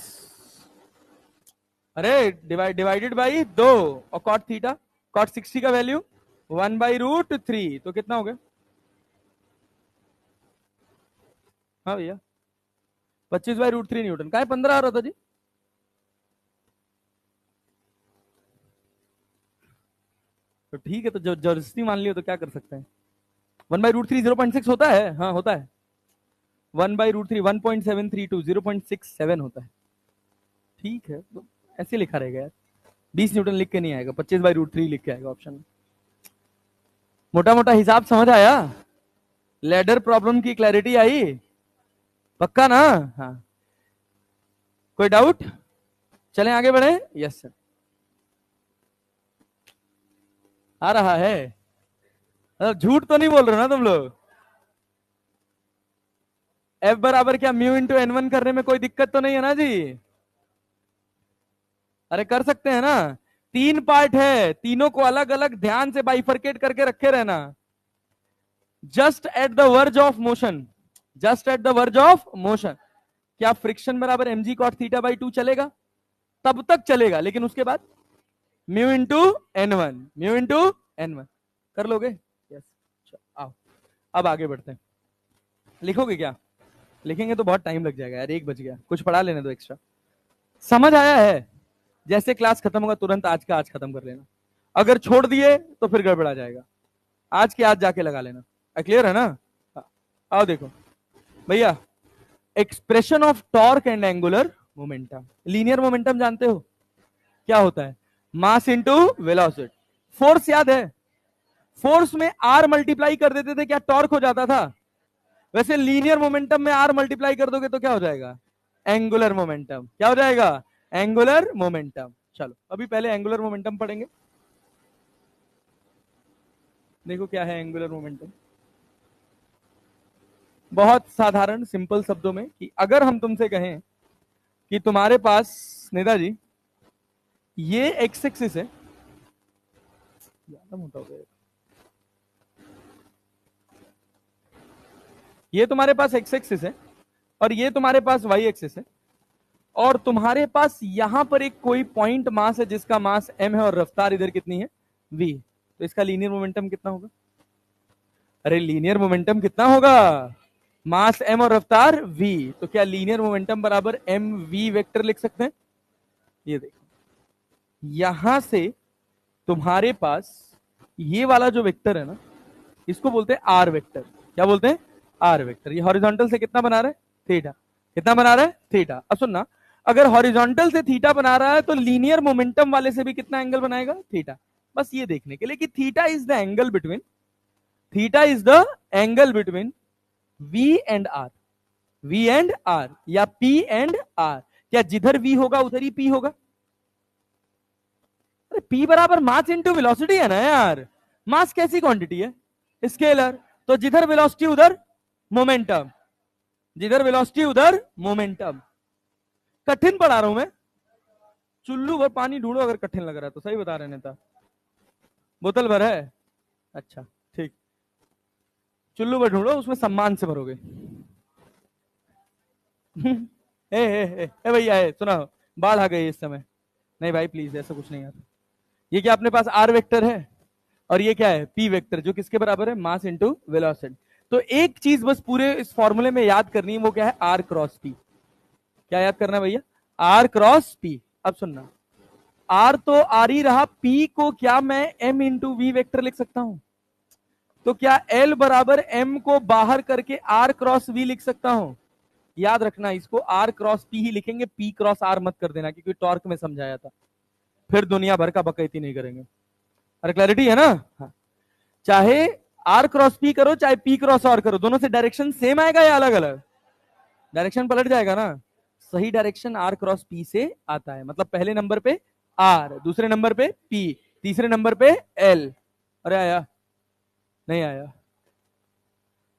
अरे डिवाइडेड बाई 2, और कॉट थीटा, कॉट 60 का वैल्यू 1/√3, तो कितना हो गया, हाँ भैया 25/√3 न्यूटन, का 15 आ रहा था जी, तो ठीक है, तो जबरदस्ती मान लियो तो क्या कर सकते हैं। 1/√3 0.6 होता है, हाँ होता है, 1/√3 1.732 0.67 होता है, ठीक है, तो ऐसे लिखा रहेगा यार, 20 न्यूटन लिख के नहीं आएगा, 25/√3 लिख के आएगा ऑप्शन में। मोटा मोटा हिसाब समझ आया, लैडर प्रॉब्लम की क्लैरिटी आई, पक्का ना? हाँ, कोई डाउट, चलें आगे बढ़े, यस सर, आ रहा है, झूठ तो नहीं बोल रहे ना तुम लोग, एफ बराबर क्या म्यू इंटू N1 करने में कोई दिक्कत तो नहीं है ना जी, अरे कर सकते हैं ना, 3 पार्ट है, तीनों को अलग अलग ध्यान से बाइफरकेट करके रखे रहना, just at the verge of motion, just at the verge of motion, क्या फ्रिक्शन बराबर mg cot थीटा बाई 2 चलेगा? तब तक चलेगा, लेकिन उसके बाद mu into n1, mu into n1 कर लोगे? यस। आओ अब आगे बढ़ते हैं। लिखोगे क्या? लिखेंगे तो बहुत टाइम लग जाएगा यार, 1 बज गया, कुछ पढ़ा लेने दो एक्स्ट्रा। समझ आया है? जैसे क्लास खत्म होगा तुरंत आज का आज खत्म कर लेना, अगर छोड़ दिए तो फिर गड़बड़ा जाएगा। आज के आज जाके लगा लेना। क्लियर है ना? आओ देखो भैया, expression of torque and angular momentum. Linear momentum जानते हो क्या होता है? Mass into velocity. फोर्स याद है? फोर्स में आर मल्टीप्लाई कर देते थे, क्या टॉर्क हो जाता था? वैसे लीनियर मोमेंटम में आर मल्टीप्लाई कर दोगे तो क्या हो जाएगा? Angular momentum. क्या हो जाएगा? Angular momentum. चलो अभी पहले एंगुलर मोमेंटम पढ़ेंगे। देखो क्या है एंगुलर मोमेंटम। बहुत साधारण सिंपल शब्दों में कि अगर हम तुमसे कहें कि तुम्हारे पास नेताजी ये एक्स एक्सिस है, ज्यादा मोटा हो गया, ये तुम्हारे पास एक्स एक्सिस है और ये तुम्हारे पास वाई एक्सिस है, और तुम्हारे पास यहां पर एक कोई पॉइंट मास है जिसका मास m है और रफ्तार इधर कितनी है? v। तो इसका लीनियर मोमेंटम कितना होगा? अरे लीनियर मोमेंटम कितना होगा? मास m और रफ्तार v। तो क्या लीनियर मोमेंटम बराबर एम वी वेक्टर लिख सकते हैं? ये देखो यहां से तुम्हारे पास ये वाला जो वेक्टर है ना, इसको बोलते हैं आर वेक्टर। क्या बोलते हैं? Are vector. ये हॉरिजॉन्टल से कितना बना रहा है? थीटा। कितना बना रहा है? थीटा। अब सुनना, अगर हॉरिजॉन्टल से थीटा बना रहा है तो लीनियर मोमेंटम वाले से भी कितना एंगल बनाएगा? थीटा। बस ये देखने के लिए कि theta is the angle between, theta is the angle between V and R, V and R या P एंड R। क्या जिधर V होगा उधर ही P होगा? अरे P बराबर मास इंटू वेलोसिटी है ना यार। मास कैसी क्वांटिटी है? स्केलर। तो जिधर वेलोसिटी उधर मोमेंटम, जिधर वेलोसिटी उधर मोमेंटम। कठिन पढ़ा रहा हूं मैं? चुल्लू भर पानी ढूंढो अगर कठिन लग रहा है तो। सही बता रहे नेता? बोतल भर है? अच्छा ठीक, चुल्लू भर ढूंढो, उसमें सम्मान से भरोगे। ए भैया सुना, बाढ़ आ गई इस समय। नहीं भाई प्लीज, ऐसा कुछ नहीं यार। ये क्या अपने पास आर वेक्टर है और ये क्या है? पी वेक्टर, जो किसके बराबर है? Mass into velocity. तो एक चीज बस पूरे इस फॉर्मूले में याद करनी है, वो क्या है? R cross P. क्या याद करना है भैया? R cross P. अब सुनना, आर तो आर ही रहा, पी को क्या मैं एम इंटू वी वेक्टर लिख सकता हूं? तो क्या एल बराबर एम को बाहर करके आर क्रॉस वी लिख सकता हूं? याद रखना, इसको आर क्रॉस पी ही लिखेंगे, पी क्रॉस आर मत कर देना, क्योंकि टॉर्क में समझाया था, फिर दुनिया भर का बकैती नहीं करेंगे। अरे क्लैरिटी है ना? हाँ। चाहे आर क्रॉस पी करो चाहे पी क्रॉस आर करो, दोनों से डायरेक्शन सेम आएगा या अलग अलग? डायरेक्शन पलट जाएगा ना। सही डायरेक्शन आर क्रॉस पी से आता है, मतलब पहले नंबर पे आर, दूसरे नंबर पे पी, तीसरे नंबर पे एल। अरे आया? नहीं आया?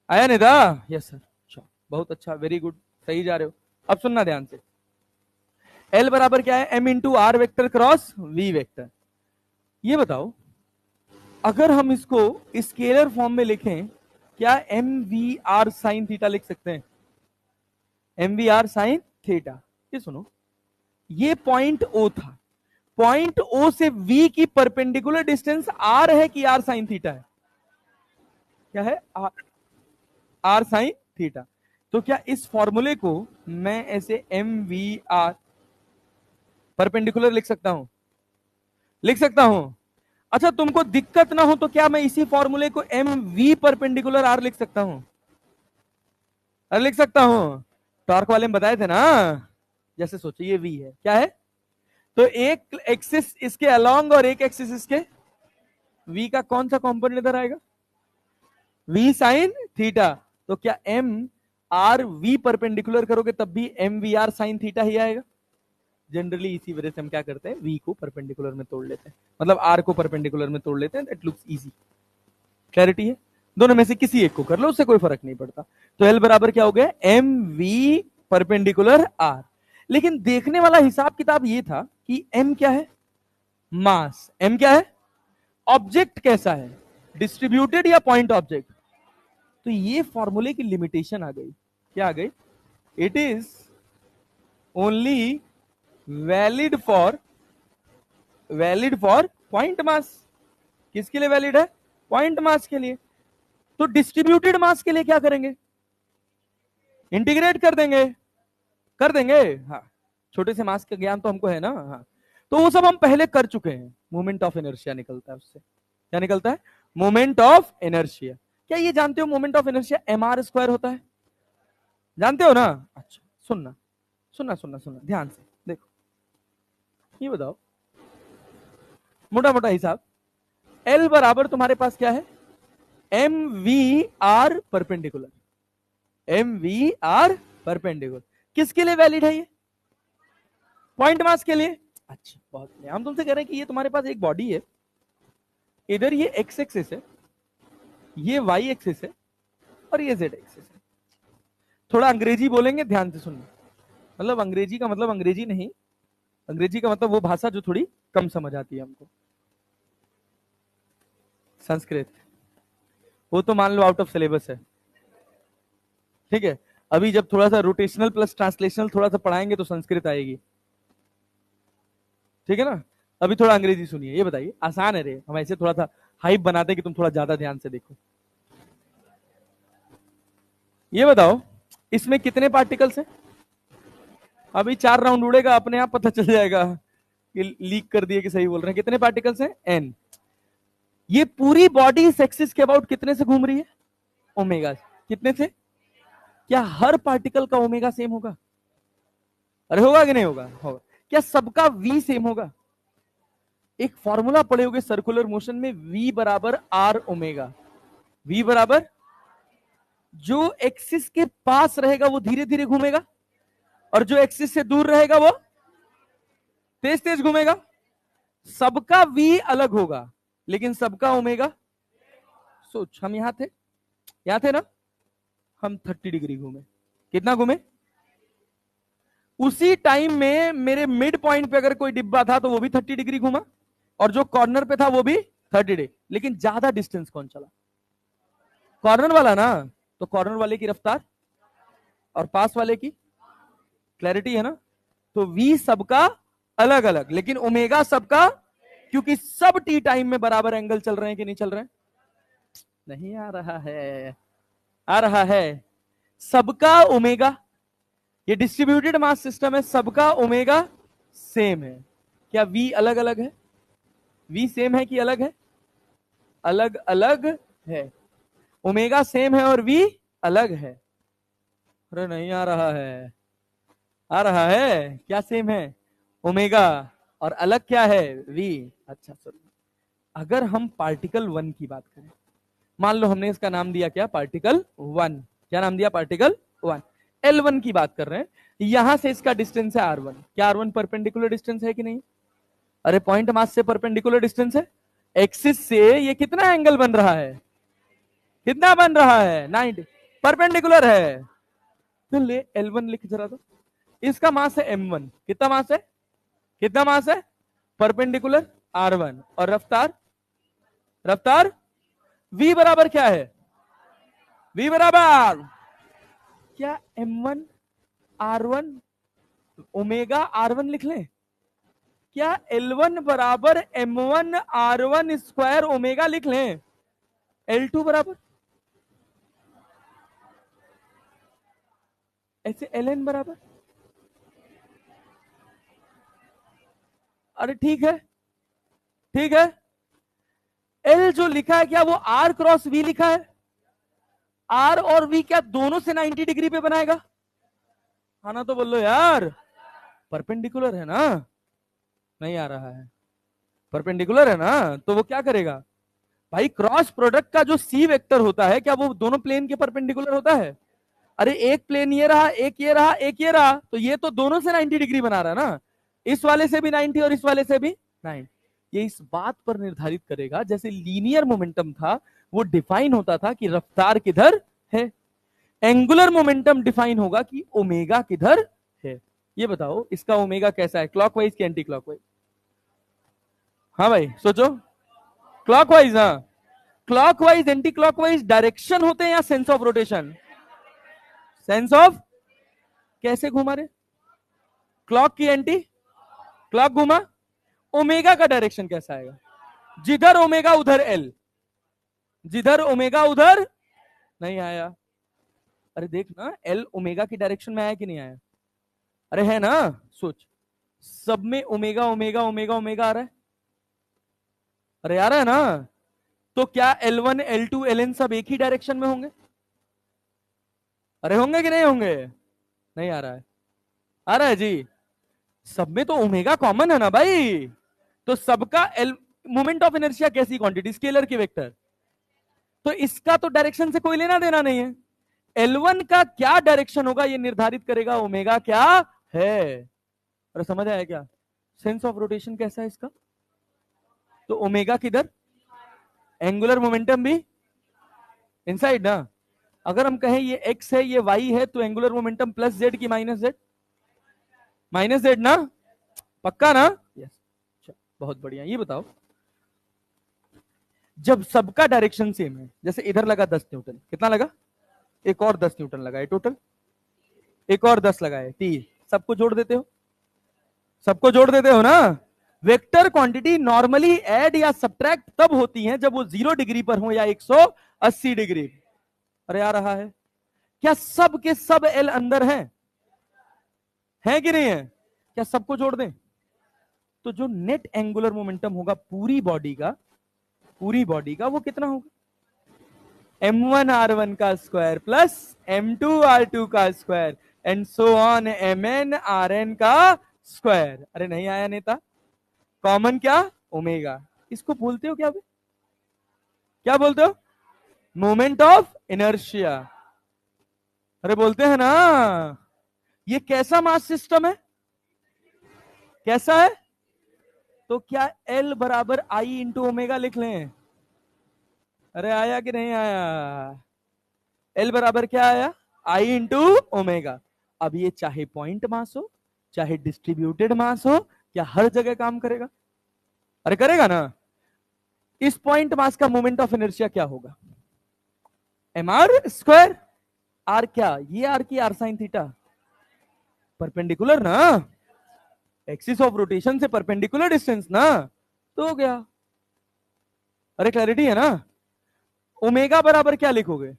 आया नहीं था? Yes sir. बहुत अच्छा, वेरी गुड, सही जा रहे हो। अब सुनना ध्यान से, एल बराबर क्या है? M into R vector cross V vector. ये बताओ, अगर हम इसको स्केलर फॉर्म में लिखें, क्या M V R sine theta लिख सकते हैं? M V R sine theta. ये सुनो, ये पॉइंट ओ था, पॉइंट ओ से वी की परपेंडिकुलर डिस्टेंस आर है कि आर साइन थीटा है? क्या है? R sine theta. तो क्या इस फॉर्मूले को मैं ऐसे एम वी आर परपेंडिकुलर लिख सकता हूं? लिख सकता हूं? अच्छा तुमको दिक्कत ना हो तो क्या मैं इसी फॉर्मूले को एम वी परपेंडिकुलर आर लिख सकता हूं? अरे लिख सकता हूं। टॉर्क वाले में बताए थे ना, जैसे सोचो ये वी है, क्या है? तो एक एक्सिस इसके अलोंग और एक एक्सिस इसके, वी का कौन सा कॉम्पोनेंट इधर आएगा? V sine theta. तो क्या एम आर वी परपेंडिकुलर करोगे तब भी M V R sine theta ही आएगा? जनरली इसी वजह से हम क्या करते हैं, वी को परपेंडिकुलर में तोड़ लेते हैं, मतलब आर को परपेंडिकुलर में तोड़ लेते हैं, दैट लुक्स इजी। क्लैरिटी है? दोनों में से किसी एक को कर लो, उससे कोई फर्क नहीं पड़ता। तो एल बराबर क्या हो गया? M V perpendicular R. लेकिन देखने वाला हिसाब किताब ये था कि एम क्या है? मास। एम क्या है? ऑब्जेक्ट कैसा है? डिस्ट्रीब्यूटेड या पॉइंट ऑब्जेक्ट? तो ये फॉर्मूले की लिमिटेशन आ गई। क्या आ गई? It is only valid for point मास। किसके लिए वैलिड है? पॉइंट मास के लिए। तो डिस्ट्रीब्यूटेड मास के लिए क्या करेंगे? इंटीग्रेट कर देंगे। कर देंगे, हाँ। छोटे से मास का ज्ञान तो हमको है ना, हाँ। तो वो सब हम पहले कर चुके हैं। मोमेंट ऑफ इनर्शिया निकलता है उससे। क्या निकलता है? Moment of inertia. क्या ये जानते हो मोमेंट ऑफ इनर्शिया mr² होता है? जानते हो ना? अच्छा, सुनना सुनना सुनना सुनना ध्यान से देखो। ये बताओ, मोटा मोटा हिसाब, L बराबर तुम्हारे पास क्या है? mvr perpendicular. mvr परपेंडिकुलर किसके लिए वैलिड है? ये पॉइंट मास के लिए। अच्छा, बहुत बढ़िया। हम तुमसे कह रहे हैं कि ये तुम्हारे पास एक बॉडी है, इधर ये x एक्सिस है, ये y एक्सिस है, और ये z एक्सिस है। थोड़ा अंग्रेजी बोलेंगे, ध्यान से सुनना। मतलब अंग्रेजी का मतलब अंग्रेजी नहीं, अंग्रेजी का मतलब वो भाषा जो थोड़ी कम समझ आती है हमको। संस्कृत, वो तो मान लो आउट ऑफ सिलेबस है, ठीक है। अभी जब थोड़ा सा रोटेशनल प्लस ट्रांसलेशनल थोड़ा सा पढ़ाएंगे तो संस्कृत आएगी, ठीक है ना। अभी थोड़ा अंग्रेजी सुनिए। ये बताइए, आसान है रे, हम ऐसे थोड़ा सा हाइप बनाते कि तुम थोड़ा ज्यादा ध्यान से देखो। ये बताओ, इसमें कितने पार्टिकल्स हैं? अभी 4 राउंड उड़ेगा, अपने आप पता चल जाएगा कि लीक कर दिए कि सही बोल रहे हैं। कितने पार्टिकल्स हैं? n। ये पूरी बॉडी इस एक्सिस के अबाउट कितने से घूम रही है? ओमेगा। कितने से? क्या हर पार्टिकल का ओमेगा सेम होगा? अरे होगा कि नहीं होगा? होगा। क्या सबका v सेम होगा? एक फॉर्मूला पढ़े होगे सर्कुलर मोशन में, v बराबर r ओमेगा। v बराबर, जो एक्सिस के पास रहेगा वो धीरे धीरे घूमेगा, और जो एक्सिस से दूर रहेगा वो तेज तेज घूमेगा। सबका v अलग होगा, लेकिन सबका ओमेगा। सोच, हम यहां थे ना, हम 30 डिग्री घूमे। कितना घूमे? उसी टाइम में मेरे मिड पॉइंट पे अगर कोई डिब्बा था तो वो भी 30 डिग्री घूमा, और जो कॉर्नर पे था वो भी 30 डिग्री। लेकिन ज्यादा डिस्टेंस कौन चला? कॉर्नर वाला ना। तो कॉर्नर वाले की रफ्तार और पास वाले की क्लैरिटी है ना। तो v सबका अलग अलग, लेकिन ओमेगा सबका, क्योंकि सब टी टाइम में बराबर एंगल चल रहे हैं कि नहीं चल रहे हैं? नहीं आ रहा है? आ रहा है। सबका ओमेगा, ये डिस्ट्रीब्यूटेड मास सिस्टम है, सबका ओमेगा सेम है। क्या v अलग अलग है? v सेम है कि अलग है? अलग अलग है। ओमेगा सेम है और v अलग है। अरे नहीं आ रहा है? आ रहा है। क्या सेम है? ओमेगा, और अलग क्या है? v। अच्छा सुनो, अगर हम पार्टिकल 1 की बात करें, मान लो हमने इसका नाम दिया क्या? पार्टिकल 1। क्या नाम दिया? पार्टिकल 1। L1 की बात कर रहे हैं, यहां से इसका डिस्टेंस है R1। क्या R1 परपेंडिकुलर डिस्टेंस है कि नहीं? अरे पॉइंट मास से परपेंडिकुलर डिस्टेंस है। एक्सिस से ये कितना एंगल बन रहा है? कितना बन रहा है? 90। परपेंडिकुलर है। तो ले L1 लिख जरा, तो इसका मास है m1। कितना मास है? कितना मास है? Perpendicular R1। और रफ्तार, रफ्तार v बराबर क्या है? v बराबर, क्या m1 r1 ओमेगा r1 लिख लें? क्या L1 बराबर m1 r1 स्क्वायर ओमेगा लिख लें? L2 बराबर ऐसे Ln बराबर, अरे ठीक है, ठीक है। L जो लिखा है क्या वो R क्रॉस V लिखा है? R और V क्या दोनों से 90 डिग्री पे बनाएगा? हाँ ना, तो बोल लो यार। परपेंडिकुलर है ना? नहीं आ रहा है? परपेंडिकुलर है ना, तो वो क्या करेगा भाई? क्रॉस प्रोडक्ट का जो सी वेक्टर होता है, क्या वो दोनों प्लेन के परपेंडिकुलर होता है? अरे एक प्लेन ये रहा, एक ये रहा, एक ये रहा, तो ये तो दोनों से 90 डिग्री बना रहा है ना। इस वाले से भी 90 और इस वाले से भी 90। ये इस बात पर निर्धारित करेगा, जैसे लीनियर मोमेंटम था वो डिफाइन होता था कि रफ्तार किधर है, एंगुलर मोमेंटम डिफाइन होगा कि ओमेगा किधर है। ये बताओ, इसका ओमेगा कैसा है? क्लॉकवाइज कि एंटी क्लॉकवाइज? हाँ भाई सोचो। क्लॉकवाइज, हाँ। क्लॉकवाइज एंटी क्लॉकवाइज डायरेक्शन होते हैं या sense of rotation? Sense of. कैसे घुमा रहे? क्लॉक की एंटी क्लॉक घुमा, ओमेगा का डायरेक्शन कैसा आएगा? जिधर ओमेगा उधर एल, जिधर ओमेगा उधर नहीं आया। अरे देख ना, एल ओमेगा की डायरेक्शन में आया कि नहीं आया? अरे है ना, सोच, सब में ओमेगा ओमेगा ओमेगा ओमेगा आ रहा है। अरे आ रहा है ना, तो क्या L1 L2 Ln सब एक ही डायरेक्शन में होंगे? अरे होंगे कि नहीं होंगे? नहीं आ रहा है, आ रहा है जी। सब में तो ओमेगा कॉमन है ना भाई, तो सबका एल मोमेंट ऑफ इनर्शिया कैसी क्वांटिटी, स्केलर की वेक्टर, तो इसका तो डायरेक्शन से कोई लेना देना नहीं है। L1 का क्या डायरेक्शन होगा ये निर्धारित करेगा ओमेगा क्या है। अरे समझ आया क्या? सेंस ऑफ रोटेशन कैसा है इसका? तो ओमेगा किधर, एंगुलर मोमेंटम भी इनसाइड ना। अगर हम कहें ये x है ये y है, तो एंगुलर मोमेंटम प्लस जेड की माइनस जेड? माइनस जेड ना, पक्का ना? यस, बहुत बढ़िया। ये बताओ, जब सबका डायरेक्शन सेम है, जैसे इधर लगा 10 न्यूटन, कितना लगा? एक और 10 न्यूटन लगाए टोटल, एक और 10 लगाए 30, सबको जोड़ देते हो, सबको जोड़ देते हो ना। वेक्टर क्वांटिटी नॉर्मली ऐड या सब्ट्रैक्ट तब होती है जब वो 0 डिग्री पर हो या 180 डिग्री। अरे आ रहा है क्या? सब के सब एल अंदर है कि नहीं है? क्या सबको जोड़ दें? तो जो नेट एंगुलर मोमेंटम होगा पूरी बॉडी का, पूरी बॉडी का, वो कितना होगा? m1r1 का स्क्वायर प्लस m2r2 का square and so on mn का स्क्वायर। अरे नहीं आया नेता? कॉमन क्या? ओमेगा। इसको बोलते हो क्या बे? क्या बोलते हो? Moment of inertia. अरे बोलते हैं ना। ये कैसा मास सिस्टम है? कैसा है? तो क्या L बराबर आई इंटू ओमेगा लिख लें? अरे आया कि नहीं आया? L बराबर क्या आया? आई इंटू ओमेगा। अब ये चाहे पॉइंट मास हो, चाहे डिस्ट्रीब्यूटेड मास हो, क्या हर जगह काम करेगा? अरे करेगा ना। इस पॉइंट मास का मोमेंट ऑफ इनर्शिया क्या होगा? mr square. आर क्या? ये आर की आर साइन थीटा, परपेंडिकुलर ना, एक्सिस ऑफ रोटेशन से परपेंडिकुलर डिस्टेंस ना, तो हो गया। अरे क्लैरिटी है ना? ओमेगा बराबर क्या लिखोगे?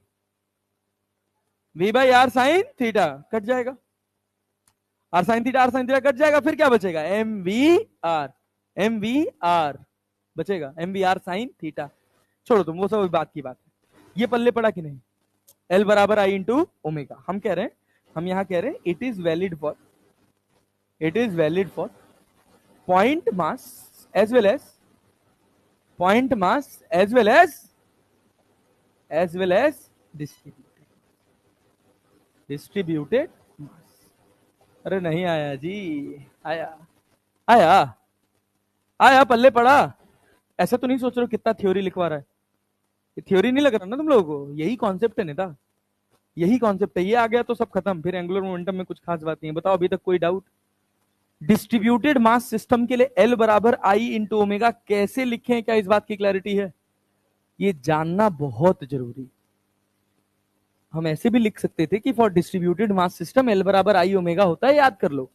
v by R sine theta, कट जाएगा, आर साइन थीटा कट जाएगा, फिर क्या बचेगा? एम वी आर बचेगा, M V R sine theta. छोड़ो तुम, वो सब बात की बात है। ये पल्ले पड़ा कि नहीं? एल बराबर आई इंटू ओमेगा। हम कह रहे हैं, हम यहां कह रहे हैं it is valid for point mass as well as point mass as well as distributed mass. अरे नहीं आया जी, आया आया आया, पल्ले पड़ा। ऐसा तो नहीं सोच रहे हो कितना थ्योरी लिखवा रहा है? ये थ्योरी नहीं लग रहा ना तुम लोगों को? यही कॉन्सेप्ट है नेता, यही कॉन्सेप्ट है। ये आ गया तो सब खत्म, फिर एंगुलर मोमेंटम में कुछ खास बात नहीं है। बताओ अभी तक कोई डाउट? डिस्ट्रीब्यूटेड मास सिस्टम के लिए एल बराबर आई इंटू ओमेगा कैसे लिखें, क्या इस बात की क्लैरिटी है? ये जानना बहुत जरूरी। हम ऐसे भी लिख सकते थे कि for distributed mass system L बराबर आई ओमेगा होता है, याद कर लो।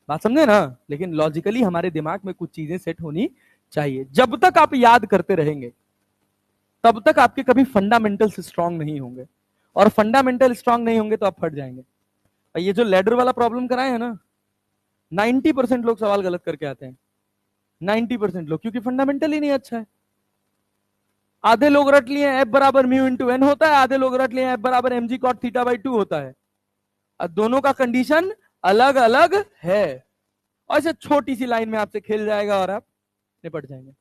बात समझे ना? लेकिन लॉजिकली हमारे दिमाग में कुछ चीजें सेट होनी चाहिए। जब तक आप याद करते रहेंगे तब तक आपके कभी फंडामेंटल्स स्ट्रांग नहीं होंगे, और फंडामेंटल स्ट्रांग नहीं होंगे तो आप फट जाएंगे। ये जो लेडर वाला प्रॉब्लम कराए है ना, 90% लोग सवाल गलत करके आते हैं। 90% लोग, क्योंकि फंडामेंटल ही नहीं अच्छा है। आधे लोग रट लिए एफ बराबर म्यू इंटू एन होता है, आधे लोग रट लिए एफ बराबर M G cot theta by 2 होता है। अब दोनों का कंडीशन अलग अलग है, और ऐसे छोटी सी लाइन में आपसे खेल जाएगा और आप निपट जाएंगे।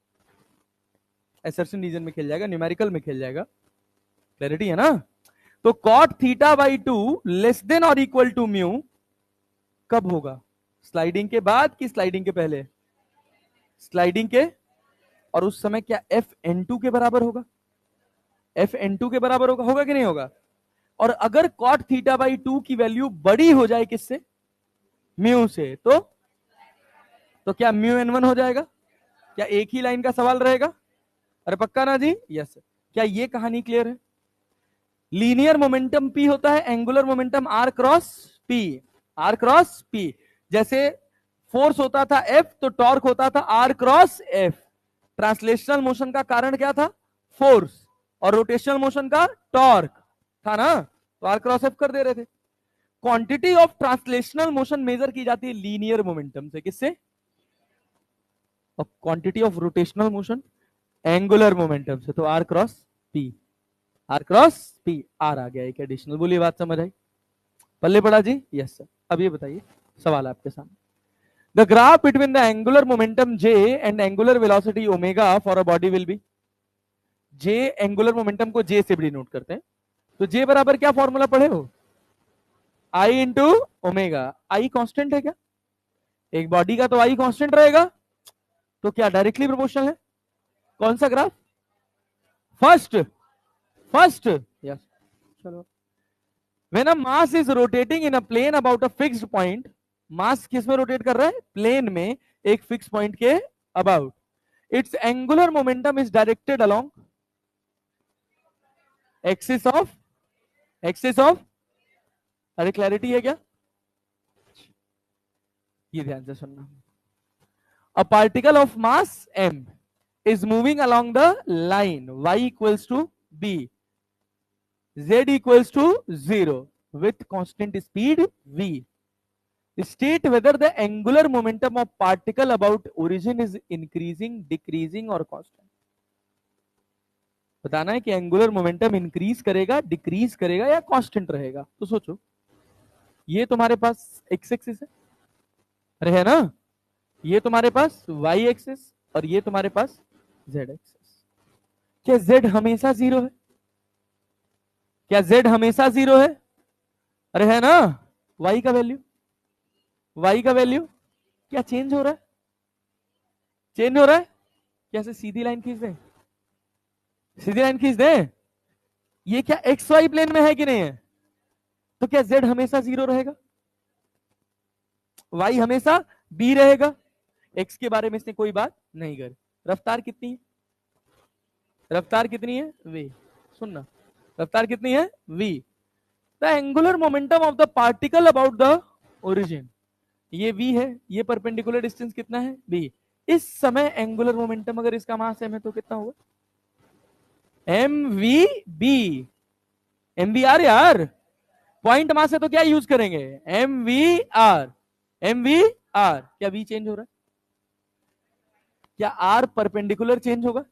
एसर्शन रीजन में खेल जाएगा, न्यूमेरिकल में खेल जाएगा। क्लैरिटी है ना? तो cot theta by 2 less than और इक्वल टू म्यू कब होगा? स्लाइडिंग के बाद कि स्लाइडिंग के पहले? स्लाइडिंग के। और उस समय क्या एफ एन टू के बराबर होगा? एफ एन टू के बराबर होगा कि नहीं होगा? और अगर कॉट थीटा बाई 2 की वैल्यू बड़ी हो जाए किससे? म्यू से, तो क्या म्यू एन वन हो जाएगा? क्या एक ही लाइन का सवाल रहेगा? अरे पक्का ना जी? यस। क्या ये कहानी क्लियर है? लीनियर मोमेंटम पी होता है, angular momentum R cross P. R cross P. जैसे फोर्स होता था एफ तो टॉर्क होता था R cross F. Translational motion का कारण क्या था? फोर्स, और रोटेशनल मोशन का टॉर्क था ना, तो आर क्रॉस एफ कर दे रहे थे। Quantity of translational motion measure की जाती है लीनियर मोमेंटम से, किससे? और quantity of rotational motion angular momentum से, तो R cross P. R cross P, R आ गया एक एडिशनल। बोलिए बात समझ आई? पल्ले पड़ा जी? Yes sir. अब ये बताइए, सवाल है आपके सामने। The graph between the angular momentum J and angular velocity omega for a body will be. J angular momentum को जे से भी डिनोट करते हैं, तो जे बराबर क्या फॉर्मूला पढ़े हो? आई इंटू ओमेगा। आई कांस्टेंट है क्या? एक बॉडी का तो आई कांस्टेंट रहेगा, तो क्या डायरेक्टली प्रोपोर्शनल है? कौन सा ग्राफ? First, first yes. चलो, when a mass is rotating in a plane about a fixed point, mass किस में रोटेट कर रहा है? प्लेन में, एक फिक्स पॉइंट के about. It's angular momentum is directed along axis of, axis of, अरे क्लैरिटी है क्या? ये ध्यान से सुनना। A particle of mass m is moving along the line y equals to b, z equals to 0 with constant speed v. State whether the angular momentum of particle about origin is increasing, decreasing or constant. बताना है कि angular momentum increase करेगा, decrease करेगा या constant रहेगा। तो सोचो, ये तुम्हारे पास एक्स एक्सिस है, अरे है ना, ये तुम्हारे पास वाई एक्सिस और ये तुम्हारे पास जेड एक्सिस। क्या जेड हमेशा जीरो है? क्या जेड हमेशा जीरो है? अरे है ना। वाई का वैल्यू, वाई का वैल्यू क्या चेंज हो रहा है? चेंज हो रहा है। कैसे? सीधी लाइन खींच दें, सीधी लाइन खींच दें। ये क्या एक्स वाई प्लेन में है कि नहीं है? तो क्या जेड हमेशा जीरो रहेगा? वाई हमेशा बी रहेगा? एक्स के बारे में इसने कोई बात नहीं करी। रफ्तार कितनी है? रफ्तार कितनी है? वी। सुनना, रफ्तार कितनी है? V. The angular momentum of the particle about the origin, ये v है, ये परपेंडिकुलर डिस्टेंस कितना है? b। इस समय एंगुलर मोमेंटम अगर इसका मास m है तो कितना होगा? mvb। mvr यार, पॉइंट मास है तो क्या यूज करेंगे? mvr। mvr। क्या v चेंज हो रहा है? क्या r परपेंडिकुलर चेंज होगा?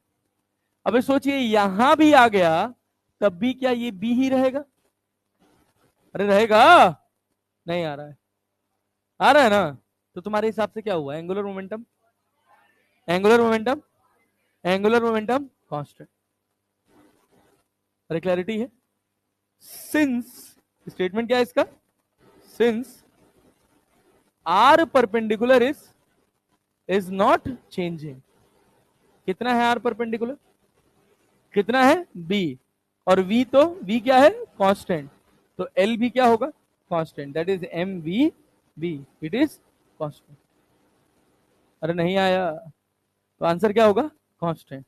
अबे सोचिए, यहां भी आ गया तब भी क्या ये b ही रहेगा? अरे रहेगा, नहीं आ रहा है, आ रहा है ना। तो तुम्हारे हिसाब से क्या हुआ? Angular momentum, angular momentum, angular momentum constant. अरे क्लैरिटी है? सिंस, स्टेटमेंट क्या है इसका? Since R perpendicular is not changing. कितना है आर परपेंडिकुलर? कितना है? बी। और वी, तो वी क्या है? कांस्टेंट। तो एल भी क्या होगा? Constant. That is M V B, it is constant. अरे नहीं आया, तो आंसर क्या होगा? कांस्टेंट।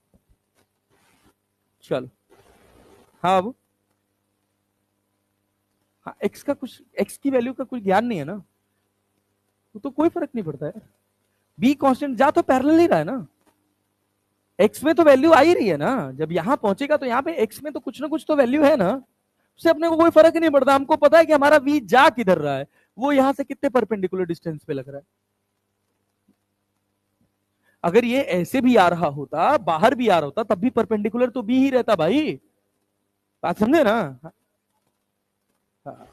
चलो, हाँ अब हाँ, एक्स का कुछ, एक्स की वैल्यू का कुछ ज्ञान नहीं है ना, तो कोई फर्क नहीं पड़ता है। बी कांस्टेंट जा तो पैरेलल ही रहा है ना, एक्स में तो वैल्यू आ ही रही है ना, जब यहां पहुंचेगा तो यहाँ पे एक्स में तो कुछ ना कुछ तो वैल्यू है ना, उससे अपने को कोई फर्क नहीं पड़ता। हमको पता है कि हमारा वी जा किधर रहा है, वो यहां से कितने परपेंडिकुलर डिस्टेंस पे लग रहा है। अगर ये ऐसे भी आ रहा होता, बाहर भी आ रहा होता, तब भी परपेंडिकुलर तो बी ही रहता भाई, बात समझे ना। हाँ।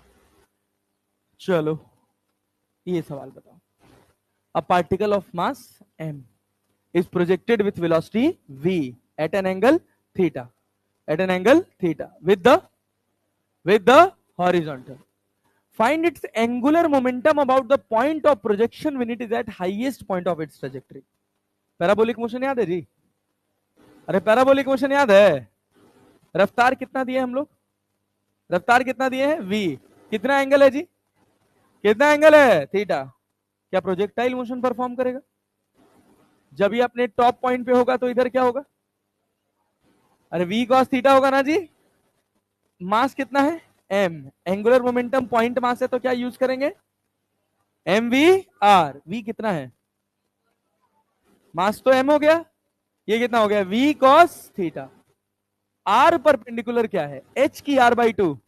चलो, ये सवाल बताओ। अ particle of mass m is projected with velocity v at an angle theta, at an angle theta with the horizontal. Find its angular momentum about the point of projection when it is at highest point of its trajectory. Parabolic motion याद है जी? अरे parabolic motion याद है? रफ्तार कितना दिए हम लोग? रफ्तार कितना दिए हैं? v। कितना एंगल है जी? कितना एंगल है? थीटा। क्या प्रोजेक्टाइल मोशन परफॉर्म करेगा? जब ये अपने टॉप पॉइंट पे होगा तो इधर क्या होगा? अरे v cos थीटा होगा ना जी। मास कितना है? m। Angular momentum point mass है तो क्या यूज करेंगे? एम वी आर, वी कितना है, मास तो एम हो गया, ये कितना हो गया V cos theta. R perpendicular क्या है, एच की आर बाई टू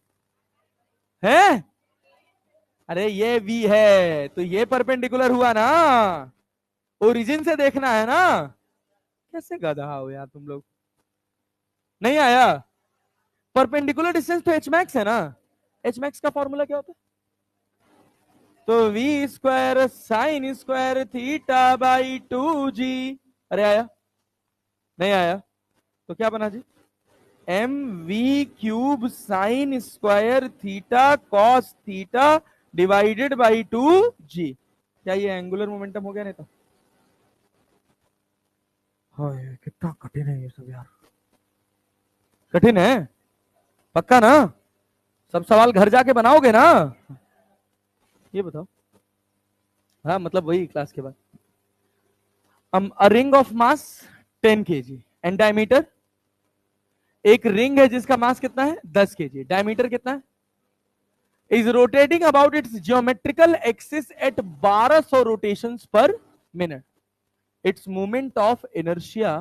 है, अरे ये वी है तो ये परपेंडिकुलर हुआ ना, ओरिजिन से देखना है ना। कैसे गधा हो यार तुम लोग, नहीं आया। परपेंडिकुलर डिस्टेंस तो एच मैक्स है ना, एच मैक्स का फॉर्मूला क्या होता है, तो v square sine square theta by two g. अरे आया, नहीं आया, तो क्या बना जी, m v cube sine square theta cos theta divided by two g. क्या ये एंगुलर मोमेंटम हो गया, नहीं तो हाँ कितना कठिन है ये सब यार, कठिन है पक्का ना, सब सवाल घर जाके बनाओगे ना, ये बताओ। हाँ मतलब वही क्लास के बाद। A ring of mass 10 kg and diameter, एक रिंग है जिसका मास कितना है 10 kg, डायमीटर कितना है, is rotating about its geometrical axis at 1200 rotations per minute. Its moment of inertia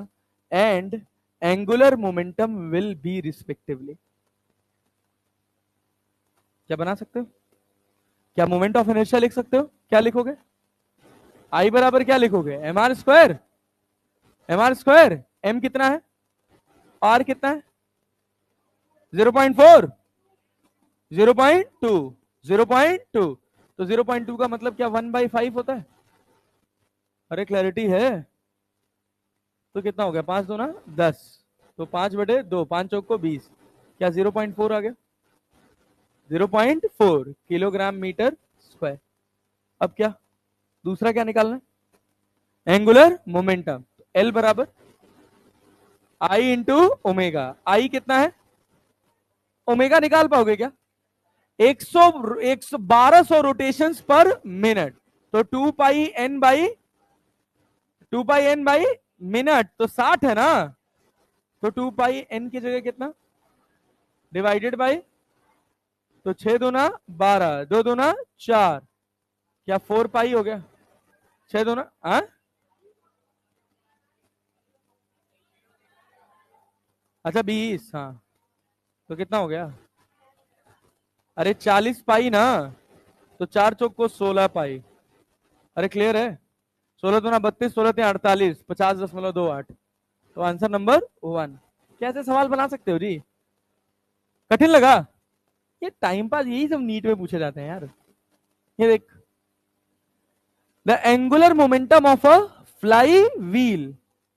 and angular momentum will be respectively. क्या बना सकते हो, क्या मोमेंट ऑफ इनर्शिया लिख सकते हो, क्या लिखोगे, आई बराबर क्या लिखोगे, M R square, M R square, M कितना है, आर कितना है 0.4, 0.2, 0.2, तो 0.2 का मतलब क्या 1/5 होता है, अरे क्लैरिटी है, तो कितना हो गया 5 2 ना 10, तो 5/2, 5 चौक को 20, क्या 0.4 आ गया, 0.4 किलोग्राम मीटर स्क्वायर। अब क्या दूसरा क्या निकालना है, एंगुलर मोमेंटम, एल बराबर आई इंटू ओमेगा, आई कितना है, ओमेगा निकाल पाओगे क्या, 100 1200 रोटेशंस पर मिनट, तो 2 पाई एन मिनट तो 60 है ना, तो 2 पाई एन की जगह कितना डिवाइडेड बाई, तो 6 दूना 12, 2 दूना 4, क्या 4 पाई हो गया, 6 दूना अच्छा 20, हाँ तो कितना हो गया, अरे 40 पाई ना, तो 4 चौक को 16 पाई, अरे क्लियर है, 16 दूना 32, 16 तीन 48, 50.28, तो आंसर नंबर 1। कैसे सवाल बना सकते हो जी, कठिन लगा, ये टाइम पास यही सब नीट में पूछे जाते हैं यार। ये देख, the angular momentum of a flywheel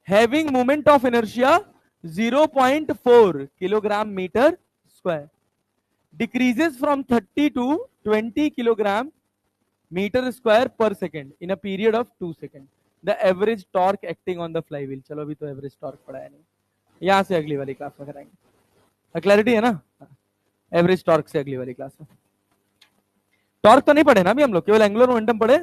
having moment of inertia 0.4 kilogram metre square decreases from 30 to 20 kilogram meter square per second in a period of 2 seconds. The average torque acting on the flywheel. चलो अभी तो average torque पढ़ाया नहीं, यहां से अगली वाली class में कराएंगे, क्लैरिटी है ना, एवरेज टॉर्क से अगली वाली क्लास में। टॉर्क तो नहीं पढ़े ना अभी हम लोग, केवल एंगुलर मोमेंटम पढ़े।